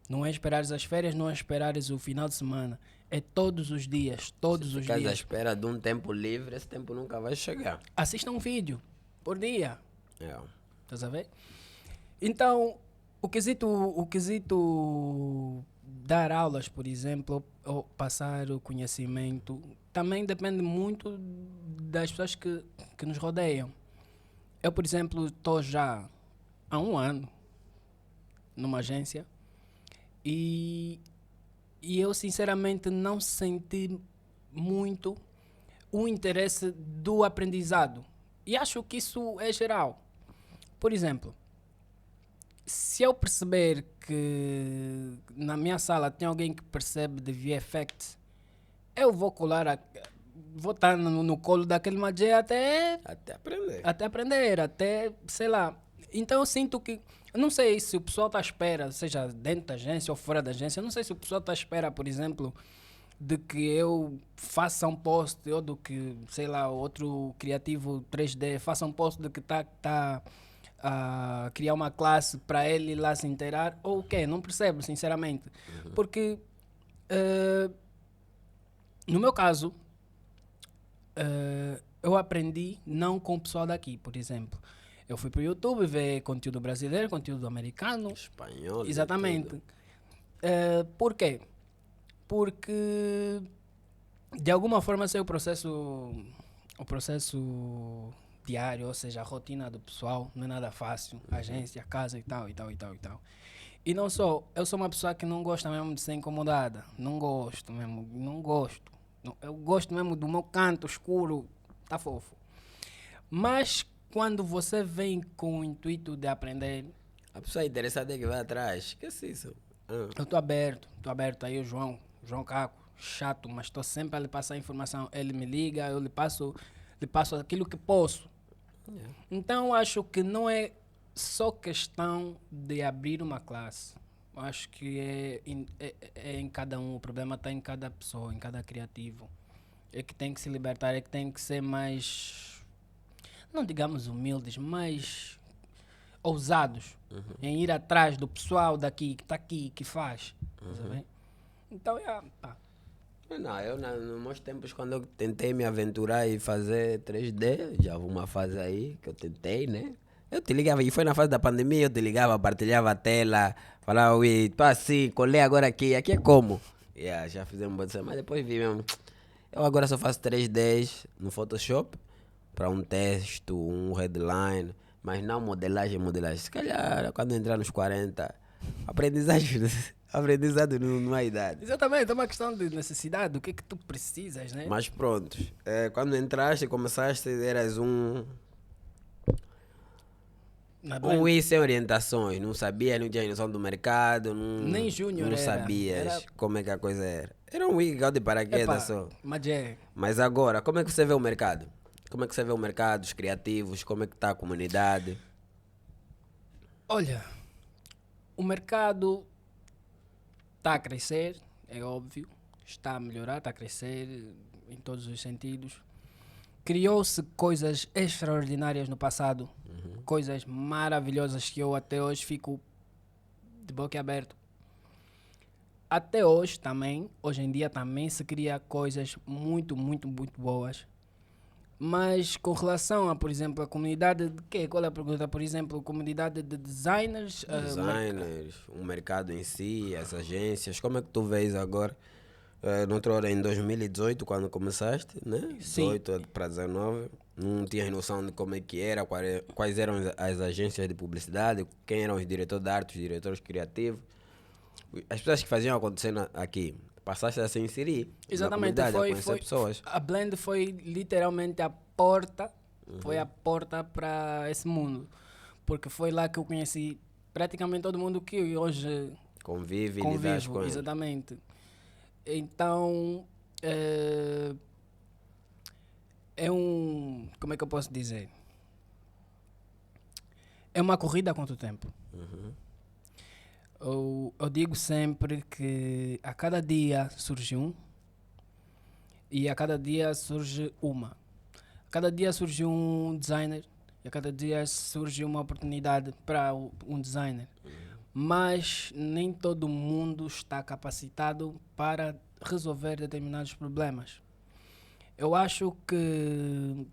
Não é esperares as férias, não é esperares o final de semana. É todos os dias, todos os Ficares à dias. espera de um tempo livre, esse tempo nunca vai chegar. Assista um vídeo por dia. É. Estás a ver? Então, o quesito dar aulas, por exemplo, ou passar o conhecimento, também depende muito das pessoas que nos rodeiam. Eu, por exemplo, estou já há 1 ano numa agência e eu, sinceramente, não senti muito o interesse do aprendizado. E acho que isso é geral. Por exemplo, se eu perceber que na minha sala tem alguém que percebe de VFX, eu vou vou estar no colo daquele majé Até aprender. até aprender, até, sei lá. Então eu sinto que, eu não sei se o pessoal está à espera, seja dentro da agência ou fora da agência, eu não sei se o pessoal está à espera, por exemplo, de que eu faça um post, ou do que, sei lá, outro criativo 3D faça um post de que tá a criar uma classe para ele lá se inteirar, ou o quê? Não percebo, sinceramente. Porque, no meu caso, eu aprendi não com o pessoal daqui, por exemplo. Eu fui para o YouTube ver conteúdo brasileiro, conteúdo americano. Espanhol. Exatamente. Por quê? Porque de alguma forma sei o processo diário, ou seja, a rotina do pessoal, não é nada fácil, agência, casa e tal. E não só, eu sou uma pessoa que não gosta mesmo de ser incomodada, não gosto. Eu gosto mesmo do meu canto escuro, tá fofo. Mas quando você vem com o intuito de aprender, A pessoa interessada é que vai atrás. Esquece isso. eu estou aberto aí o João Caco, chato, mas estou sempre a lhe passar informação. Ele me liga, eu lhe passo aquilo que posso. Então acho que não é só questão de abrir uma classe. Eu acho que é em cada um, o problema está em cada pessoa, em cada criativo. É que tem que se libertar, é que tem que ser mais, não digamos humildes, mais ousados em ir atrás do pessoal daqui, que está aqui, que faz. Sabe? Então, pá. Não, eu nos meus tempos, quando eu tentei me aventurar e fazer 3D, já houve uma fase aí que eu tentei, né? Eu te ligava, e foi na fase da pandemia, eu te ligava, partilhava a tela, falava, ui, tô assim, colei agora aqui é como? Já fizemos um mas depois vi mesmo. Eu agora só faço 3Ds no Photoshop, para um texto, um headline, mas não modelagem. Se calhar, quando entrar nos 40, aprendizado não há idade. Exatamente, é uma questão de necessidade, do que tu precisas, né? Mas pronto, quando entraste, começaste, eras um Wii sem orientações, não sabia, não tinha noção do mercado, Nem júnior não era. sabias como é que a coisa era. Era um Wii de paraquedas só. Mas agora, como é que você vê o mercado? Como é que você vê o mercado, os criativos, como é que está a comunidade? Olha, o mercado está a crescer, é óbvio, está a melhorar, está a crescer em todos os sentidos. Criou-se coisas extraordinárias no passado, coisas maravilhosas que eu até hoje fico de boca aberta. Até hoje também, hoje em dia também se cria coisas muito boas. Mas com relação a, por exemplo, a comunidade de quê? Qual é a pergunta? Por exemplo, comunidade de designers? O mercado em si, as agências, como é que tu vês agora? Noutra hora, em 2018, quando começaste, né? Sim. 18 para 19, não tinhas noção de como é que era, quais eram as agências de publicidade, quem eram os diretores de arte, os diretores criativos, as pessoas que faziam acontecer aqui. Passaste a se inserir. Exatamente, na comunidade, a conhecer pessoas. A Blend foi literalmente a porta, foi a porta para esse mundo, porque foi lá que eu conheci praticamente todo mundo que hoje convive e lidas com ele. Exatamente. Então, é um... Como é que eu posso dizer? É uma corrida há quanto tempo? Eu digo sempre que a cada dia surge um e a cada dia surge uma. A cada dia surge um designer e a cada dia surge uma oportunidade para um designer. Mas nem todo mundo está capacitado para resolver determinados problemas. Eu acho que,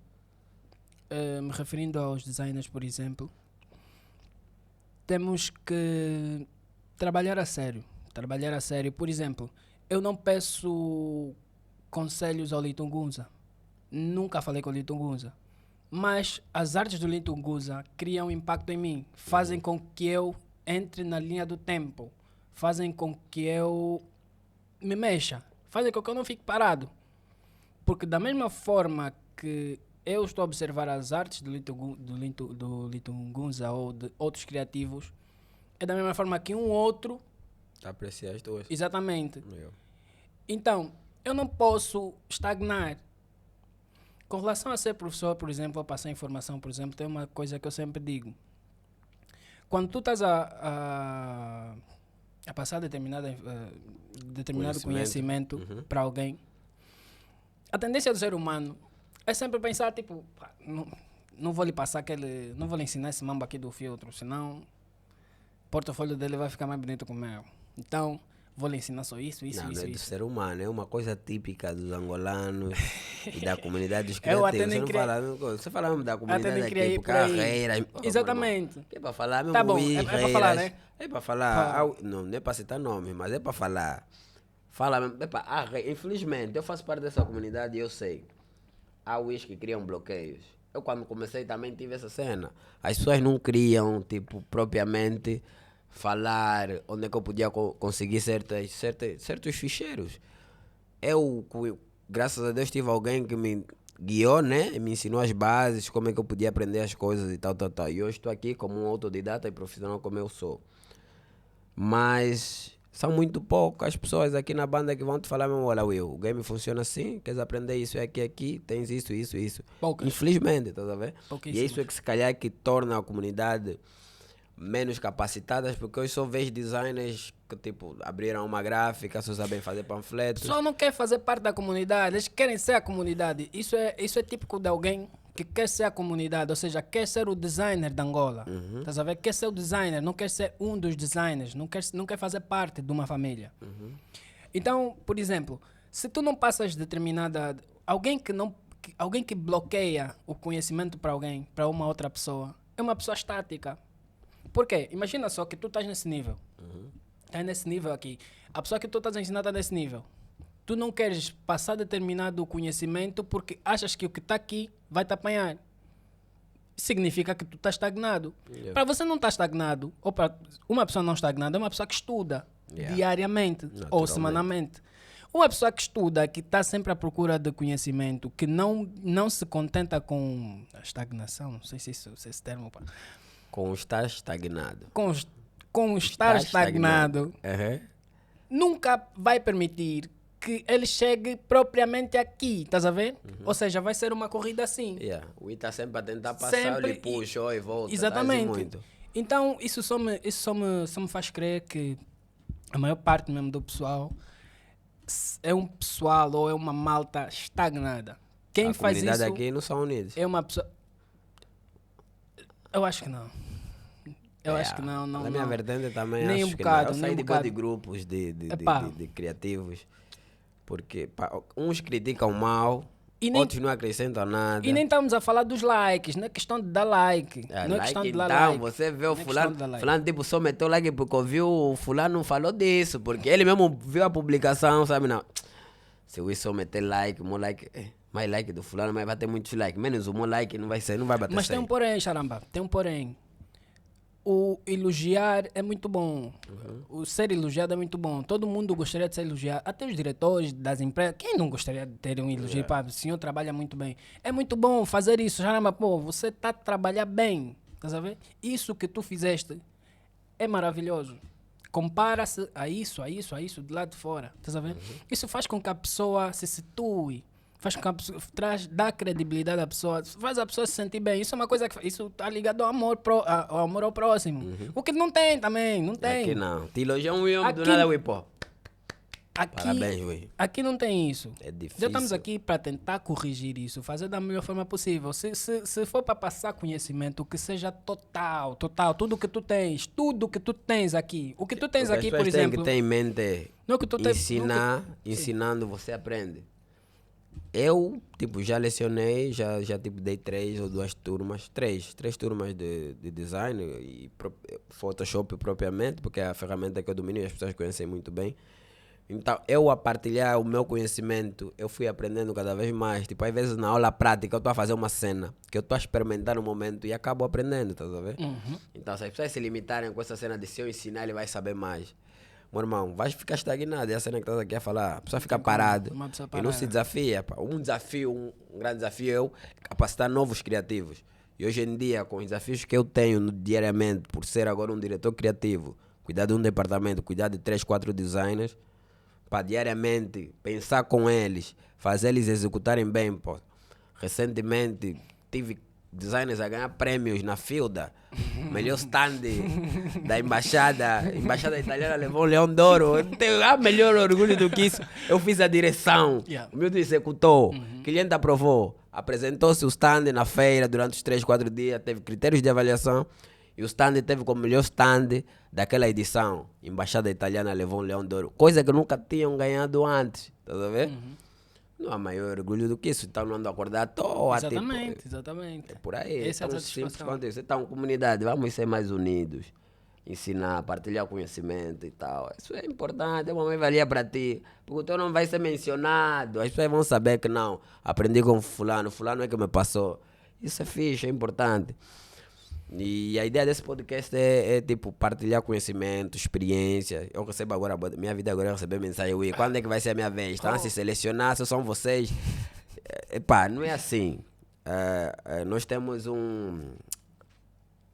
me referindo aos designers, por exemplo, temos que trabalhar a sério. Trabalhar a sério. Por exemplo, eu não peço conselhos ao Litunguza. Nunca falei com o Litunguza. Mas as artes do Litunguza criam impacto em mim. Fazem com que eu entre na linha do tempo. Fazem com que eu me mexa. Fazem com que eu não fique parado. Porque da mesma forma que eu estou a observar as artes do Litunguza ou de outros criativos, é da mesma forma que um outro... Apreciar as tuas. Exatamente. Eu. Então, eu não posso estagnar. Com relação a ser professor, por exemplo, a passar informação, por exemplo, tem uma coisa que eu sempre digo. Quando tu estás a passar determinado conhecimento para alguém, a tendência do ser humano é sempre pensar, tipo, não vou lhe passar não vou lhe ensinar esse mambo aqui do filtro, senão o portfólio dele vai ficar mais bonito que o meu. Então, vou lhe ensinar só isso. Não é do isso. ser humano, é uma coisa típica dos angolanos e da comunidade dos Eu criativos. até nem Você fala mesmo da comunidade nem queria aqui, ir por por aí. carreira. Exatamente. Que é para falar mesmo, Tá bom, é para falar, né? É para falar, não é para citar nomes, mas é para falar. Fala mesmo, infelizmente, eu faço parte dessa comunidade e eu sei. Há uísques que criam bloqueios. Eu quando comecei também tive essa cena. As pessoas não criam, tipo, propriamente falar onde é que eu podia conseguir certos ficheiros. Graças a Deus, tive alguém que me guiou, né? E me ensinou as bases, como é que eu podia aprender as coisas e tal. E hoje estou aqui como um autodidata e profissional como eu sou. Mas são muito poucas pessoas aqui na banda que vão te falar mesmo, olha Will, o game funciona assim, queres aprender isso aqui, tens isso. Poucas. Infelizmente, estás a ver? E Pouquíssimas. isso é que se calhar que torna a comunidade menos capacitadas, porque hoje só vejo designers que tipo abriram uma gráfica, só sabem fazer panfletos. Só não quer fazer parte da comunidade, eles querem ser a comunidade. Isso é típico de alguém que quer ser a comunidade, ou seja, quer ser o designer de Angola. Estás a ver? Quer ser o designer, não quer ser um dos designers, não quer fazer parte de uma família. Então, por exemplo, se tu não passas determinada... Alguém que bloqueia o conhecimento para alguém, para uma outra pessoa, é uma pessoa estática. Por quê? Imagina só que tu estás nesse nível. Estás nesse nível aqui. A pessoa que tu estás a ensinar está nesse nível. Tu não queres passar determinado conhecimento porque achas que o que está aqui vai te apanhar. Significa que tu estás estagnado. Yeah. Para você não estar estagnado, ou para uma pessoa não estagnada, é uma pessoa que estuda diariamente ou semanalmente. Uma pessoa que estuda, que está sempre à procura de conhecimento, que não se contenta com a estagnação, não sei se esse termo... Com estar estagnado. Com estar estagnado, nunca vai permitir que ele chegue propriamente aqui, estás a ver? Ou seja, vai ser uma corrida assim. O I está sempre a tentar passar, Sempre ele puxa e volta. Exatamente. Muito. Então, isso só me faz crer que a maior parte mesmo do pessoal é um pessoal ou é uma malta estagnada. Quem faz isso... A comunidade aqui não são unidos. É uma pessoa... Eu acho que não. Eu acho que não. Na minha vertente também nem acho um que bocado, não. Eu saí de grupos de criativos, porque uns criticam mal, outros não acrescentam nada. E nem estamos a falar dos likes, não é questão de dar like. Não é questão de dar like. Você vê o fulano tipo, só meteu like porque ouviu o fulano falou disso, porque ele mesmo viu a publicação, sabe? Não. Se eu só meter like, mais like do fulano, mas vai ter muitos likes. Menos um like não vai bater. Mas tem um porém, Charamba, tem um porém. O elogiar é muito bom. O ser elogiado é muito bom. Todo mundo gostaria de ser elogiado. Até os diretores das empresas. Quem não gostaria de ter um elogio? Pá, o senhor trabalha muito bem. É muito bom fazer isso. Caramba, pô, você está a trabalhar bem. Tá sabendo? Isso que tu fizeste é maravilhoso. Compara-se a isso de lá de fora. Tá sabendo? Isso faz com que a pessoa se situe faz com que a pessoa, dá credibilidade à pessoa, faz a pessoa se sentir bem. Isso é uma coisa que isso está ligado ao amor, ao amor ao próximo. O que não tem também, não tem. Aqui não. Te elogia um homem do Aqui- nada, ui, pô. Aqui, Parabéns, ui. aqui não tem isso. É difícil. Já estamos aqui para tentar corrigir isso, fazer da melhor forma possível. Se for para passar conhecimento, que seja total. Tudo que tu tens aqui. O que tu tens O que aqui, as por pessoas têm exemplo. que ter em mente é Não que tu tens. ensinando você aprende. Eu, tipo, já lecionei, já tipo, dei 3 ou 2 turmas, três turmas de design e Photoshop propriamente, porque é a ferramenta que eu domino e as pessoas conhecem muito bem. Então, eu a partilhar o meu conhecimento, eu fui aprendendo cada vez mais. Tipo, às vezes na aula prática eu estou a fazer uma cena que eu estou a experimentar no momento e acabo aprendendo, tá a ver? Então, se as pessoas se limitarem com essa cena de se eu ensinar, ele vai saber mais. Meu irmão, vai ficar estagnado. É a cena que estás aqui a falar. A pessoa fica parada uma pessoa e não parada. se desafia. Pá. Um grande desafio é eu capacitar novos criativos. E hoje em dia, com os desafios que eu tenho diariamente, por ser agora um diretor criativo, cuidar de um departamento, cuidar de 3, 4 designers, para diariamente pensar com eles, fazer eles executarem bem. Pô. Recentemente tive designers a ganhar prêmios na Filda. Melhor stand da embaixada. A embaixada italiana levou o Leão d'Oro. Há melhor orgulho do que isso. Eu fiz a direção. Yeah. O meu executou. O cliente aprovou. Apresentou-se o stand na feira durante os 3, 4 dias. Teve critérios de avaliação. E o stand teve como melhor stand daquela edição. Embaixada italiana levou um Leão d'Oro. Coisa que nunca tinham ganhado antes. Tá a ver? Não há maior orgulho do que isso. Então não ando a acordar à toa. Exatamente, Tipo, exatamente. é por aí. Essa é a Tão simples satisfação. quanto isso. Então, comunidade, vamos ser mais unidos. Ensinar, partilhar conhecimento e tal. Isso é importante, é uma mais-valia para ti. Porque o teu não vai ser mencionado. As pessoas vão saber que não. Aprendi com fulano é que me passou. Isso é fixe, é importante. E a ideia desse podcast é tipo partilhar conhecimento, experiência. Eu recebo agora, minha vida agora é receber mensagem, ui, quando é que vai ser a minha vez? Estão a se selecionar, se são vocês. Epá, não é assim. Nós temos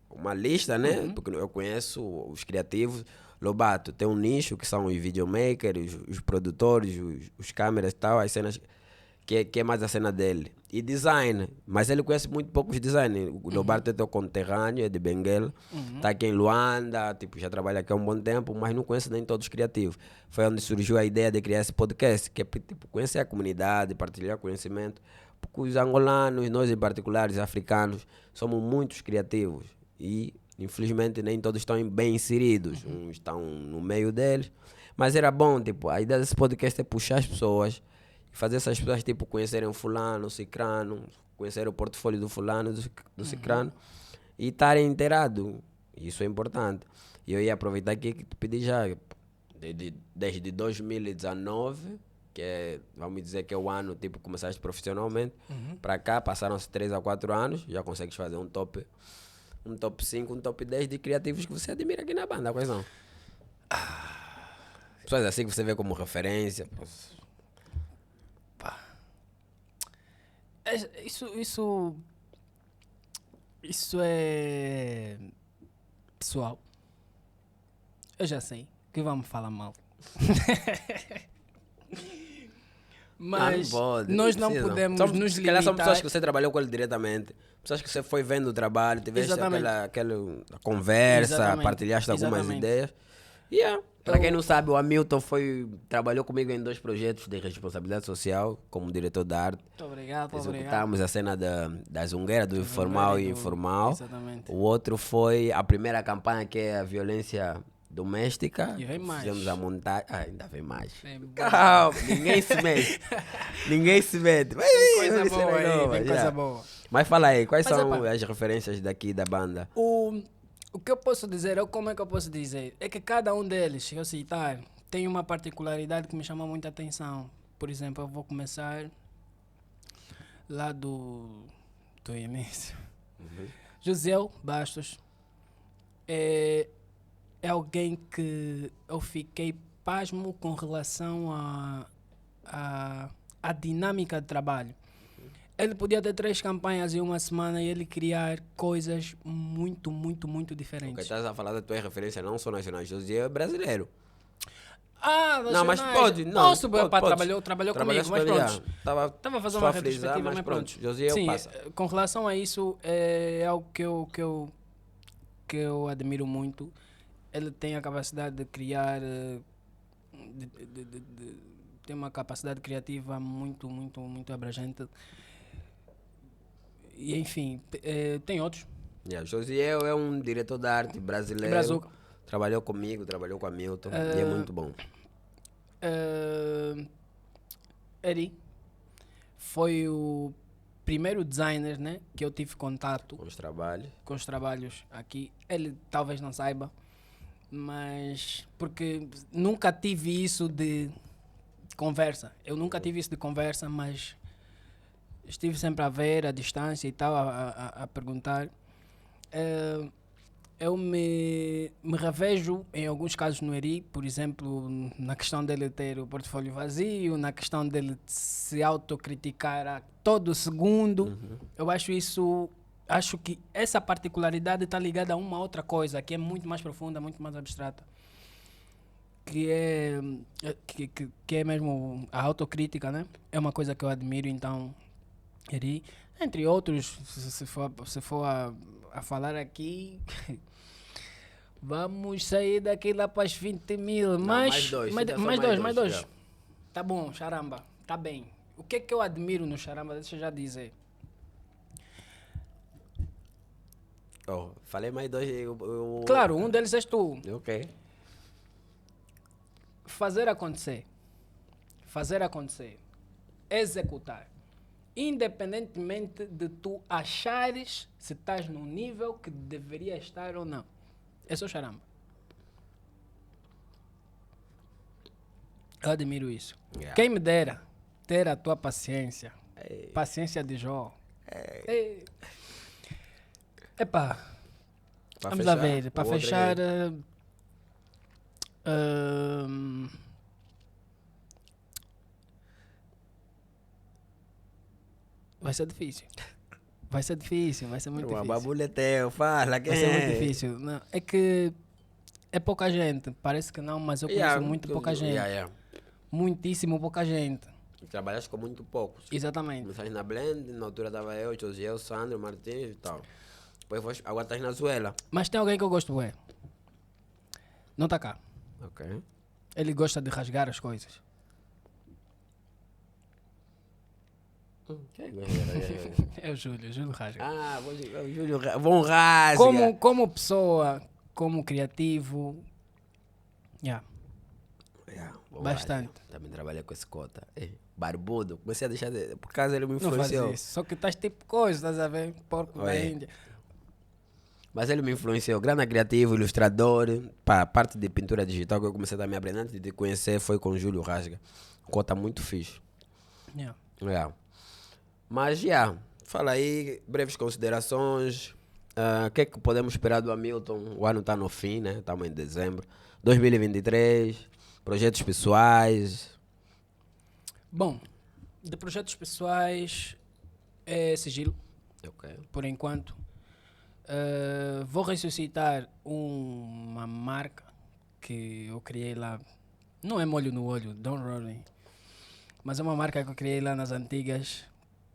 uma lista, né? Porque eu conheço os criativos. Lobato tem um nicho que são os videomakers, os produtores, os câmeras e tal, as cenas que é mais a cena dele. E design, mas ele conhece muito poucos designers. O Lobato é teu conterrâneo, é de Benguela, está aqui em Luanda, tipo, já trabalha aqui há um bom tempo, mas não conhece nem todos os criativos. Foi onde surgiu a ideia de criar esse podcast, que é tipo, conhecer a comunidade, partilhar conhecimento. Porque os angolanos, nós em particular, os africanos, somos muitos criativos. E, infelizmente, nem todos estão bem inseridos. Uns estão no meio deles. Mas era bom, tipo, a ideia desse podcast é puxar as pessoas, fazer essas pessoas tipo conhecerem o fulano, o cicrano, conhecer o portfólio do fulano, do cicrano e estarem inteirados. Isso é importante. E eu ia aproveitar aqui que te pedi já, desde 2019, que é, vamos dizer que é o ano tipo começaste profissionalmente, para cá passaram-se 3 a 4 anos, já consegues fazer um top 5, um top 10 de criativos que você admira aqui na banda. Quais são? Pessoas assim que você vê como referência. Isso é pessoal. Eu já sei que vamos falar mal. Mas não pode, nós não precisa. podemos nos se calhar são limitar. pessoas que você trabalhou com ele diretamente, pessoas que você foi vendo o trabalho, tiveste Exatamente. aquela conversa, Exatamente. partilhaste algumas Exatamente. ideias. Para quem não sabe, o Hamilton trabalhou comigo em 2 projetos de responsabilidade social, como diretor de arte. Muito obrigado, Executamos a cena da zungueira, do informal e informal. Exatamente. O outro foi a primeira campanha, que é a violência doméstica. E vem mais. Fizemos a montagem. Ainda vem mais. Vem bom. Calma, ninguém se mete. Ninguém se mete. Coisa boa aí, vem coisa boa. Mas fala aí, quais Mas, são epa, as referências daqui da banda? O que eu posso dizer, ou como é que eu posso dizer, é que cada um deles, que eu citar, tem uma particularidade que me chamou muita atenção. Por exemplo, eu vou começar lá do início. José Bastos é alguém que eu fiquei pasmo com relação à dinâmica de trabalho. Ele podia ter 3 campanhas em uma semana e ele criar coisas muito, muito, muito diferentes. Porque estás a falar da tua referência não só nacional, José é brasileiro. Não, mas nacionais. pode, não. Posso, pode, pá, pode. trabalhou Trabalhaste comigo, mas com ele, pronto. Estava Estava a fazer só uma a frisar, retrospectiva, mas mas pronto. pronto. Josiel Sim, passa. com relação a isso, é algo que eu admiro muito. Ele tem a capacidade de criar, tem uma capacidade criativa muito abrangente. E enfim, tem outros. Yeah, Josiel é um diretor de arte brasileiro. Brazuca. Trabalhou comigo, trabalhou com a Milton. E é muito bom. Eri foi o primeiro designer, né, que eu tive contato Com os trabalhos. com os trabalhos aqui. Ele talvez não saiba, mas porque nunca tive isso de conversa. Eu nunca tive isso de conversa, mas estive sempre a ver a distância e tal, a perguntar. Eu me revejo em alguns casos no Eri, por exemplo, na questão dele ter o portfólio vazio, na questão dele se autocriticar a todo segundo. Eu acho que essa particularidade está ligada a uma outra coisa, que é muito mais profunda, muito mais abstrata, que é mesmo a autocrítica, né? É uma coisa que eu admiro, então, Eri. Entre outros, se for a falar aqui, vamos sair daqui lá para as 20 mil. mais dois, mais, cita só mais dois, mais dois. já. Tá bom, Charamba, tá bem. O que é que eu admiro no Charamba? Deixa eu já dizer. Oh, falei mais dois. Claro, um deles és tu. Ok. Fazer acontecer. Fazer acontecer. Executar. Independentemente de tu achares se estás no nível que deveria estar ou não. É só Charamba. Eu admiro isso. Yeah. Quem me dera ter a tua paciência. Ei. Paciência de Jó. Ei. Epá, Pra vamos lá fechar, ver. Para o outro fechar... é- vai ser difícil. Vai ser difícil, vai ser muito O difícil. bagulho é teu, fala. Vai ser muito difícil. Não, é que é pouca gente. Parece que não, mas eu conheço muito pouca gente. Muitíssimo pouca gente. Trabalhaste com muito poucos. Exatamente. Começaste na Blend, na altura estava eu, Josiel, Sandro, Martins e tal. Depois agora estás na Zuela. Mas tem alguém que eu gosto, ué. Não está cá. Ok. Ele gosta de rasgar as coisas. Quem gosta de rasgar? É o Júlio rasga. Ah, o Júlio Von Rasga. Como pessoa, como criativo, yeah, Von bastante. Rasga. Também trabalhei com esse cota. Barbudo. Comecei a deixar de... Por causa ele me Não faz influenciou. isso. Só que estás tipo coisa, estás a ver? Porco da Ué. Índia. Mas ele me influenciou. Grande criativo, ilustrador. Para a parte de pintura digital que eu comecei também a aprender antes de te conhecer foi com o Júlio Rasga. Cota muito fixe. Yeah. Yeah. Mas, fala aí, breves considerações. O que é que podemos esperar do Hamilton? O ano está no fim, né? Estamos em dezembro. 2023, projetos pessoais. Bom, de projetos pessoais é sigilo, Ok. por enquanto. Vou ressuscitar uma marca que eu criei lá. Não é molho no olho, don't worry. Mas é uma marca que eu criei lá nas antigas.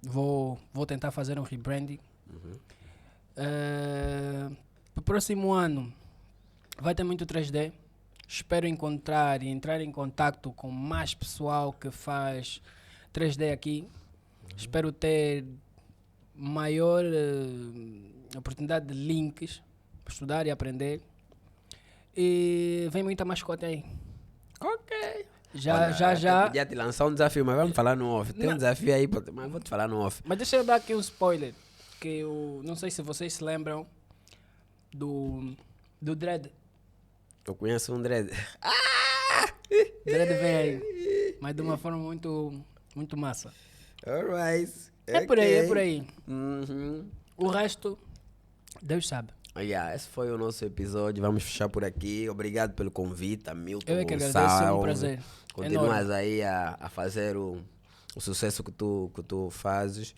Vou tentar fazer um rebranding. Pro próximo ano vai ter muito 3D. Espero encontrar e entrar em contato com mais pessoal que faz 3D aqui. Espero ter maior oportunidade de links para estudar e aprender. E vem muita mascote aí. Ok. Já. Eu podia te lançar um desafio, mas vamos falar no off. Tem um desafio aí, mas vou te falar no off. Mas deixa eu dar aqui um spoiler. Que eu não sei se vocês se lembram do Dredd. Eu conheço um dread. Dredd vem aí. Mas de uma forma muito massa. Alright. É por aí, é por aí. Uhum. O resto, Deus sabe. Esse foi o nosso episódio. Vamos fechar por aqui. Obrigado pelo convite, Hamilton. Eu é que agradeço, é um prazer. Continuas Enorme. aí a fazer o sucesso que tu fazes,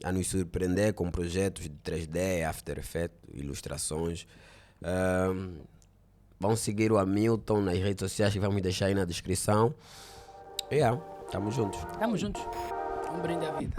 a nos surpreender com projetos de 3D, After Effects, ilustrações. Vão seguir o Hamilton nas redes sociais que vamos deixar aí na descrição. Tamo juntos. Tamo juntos. Um brinde à vida.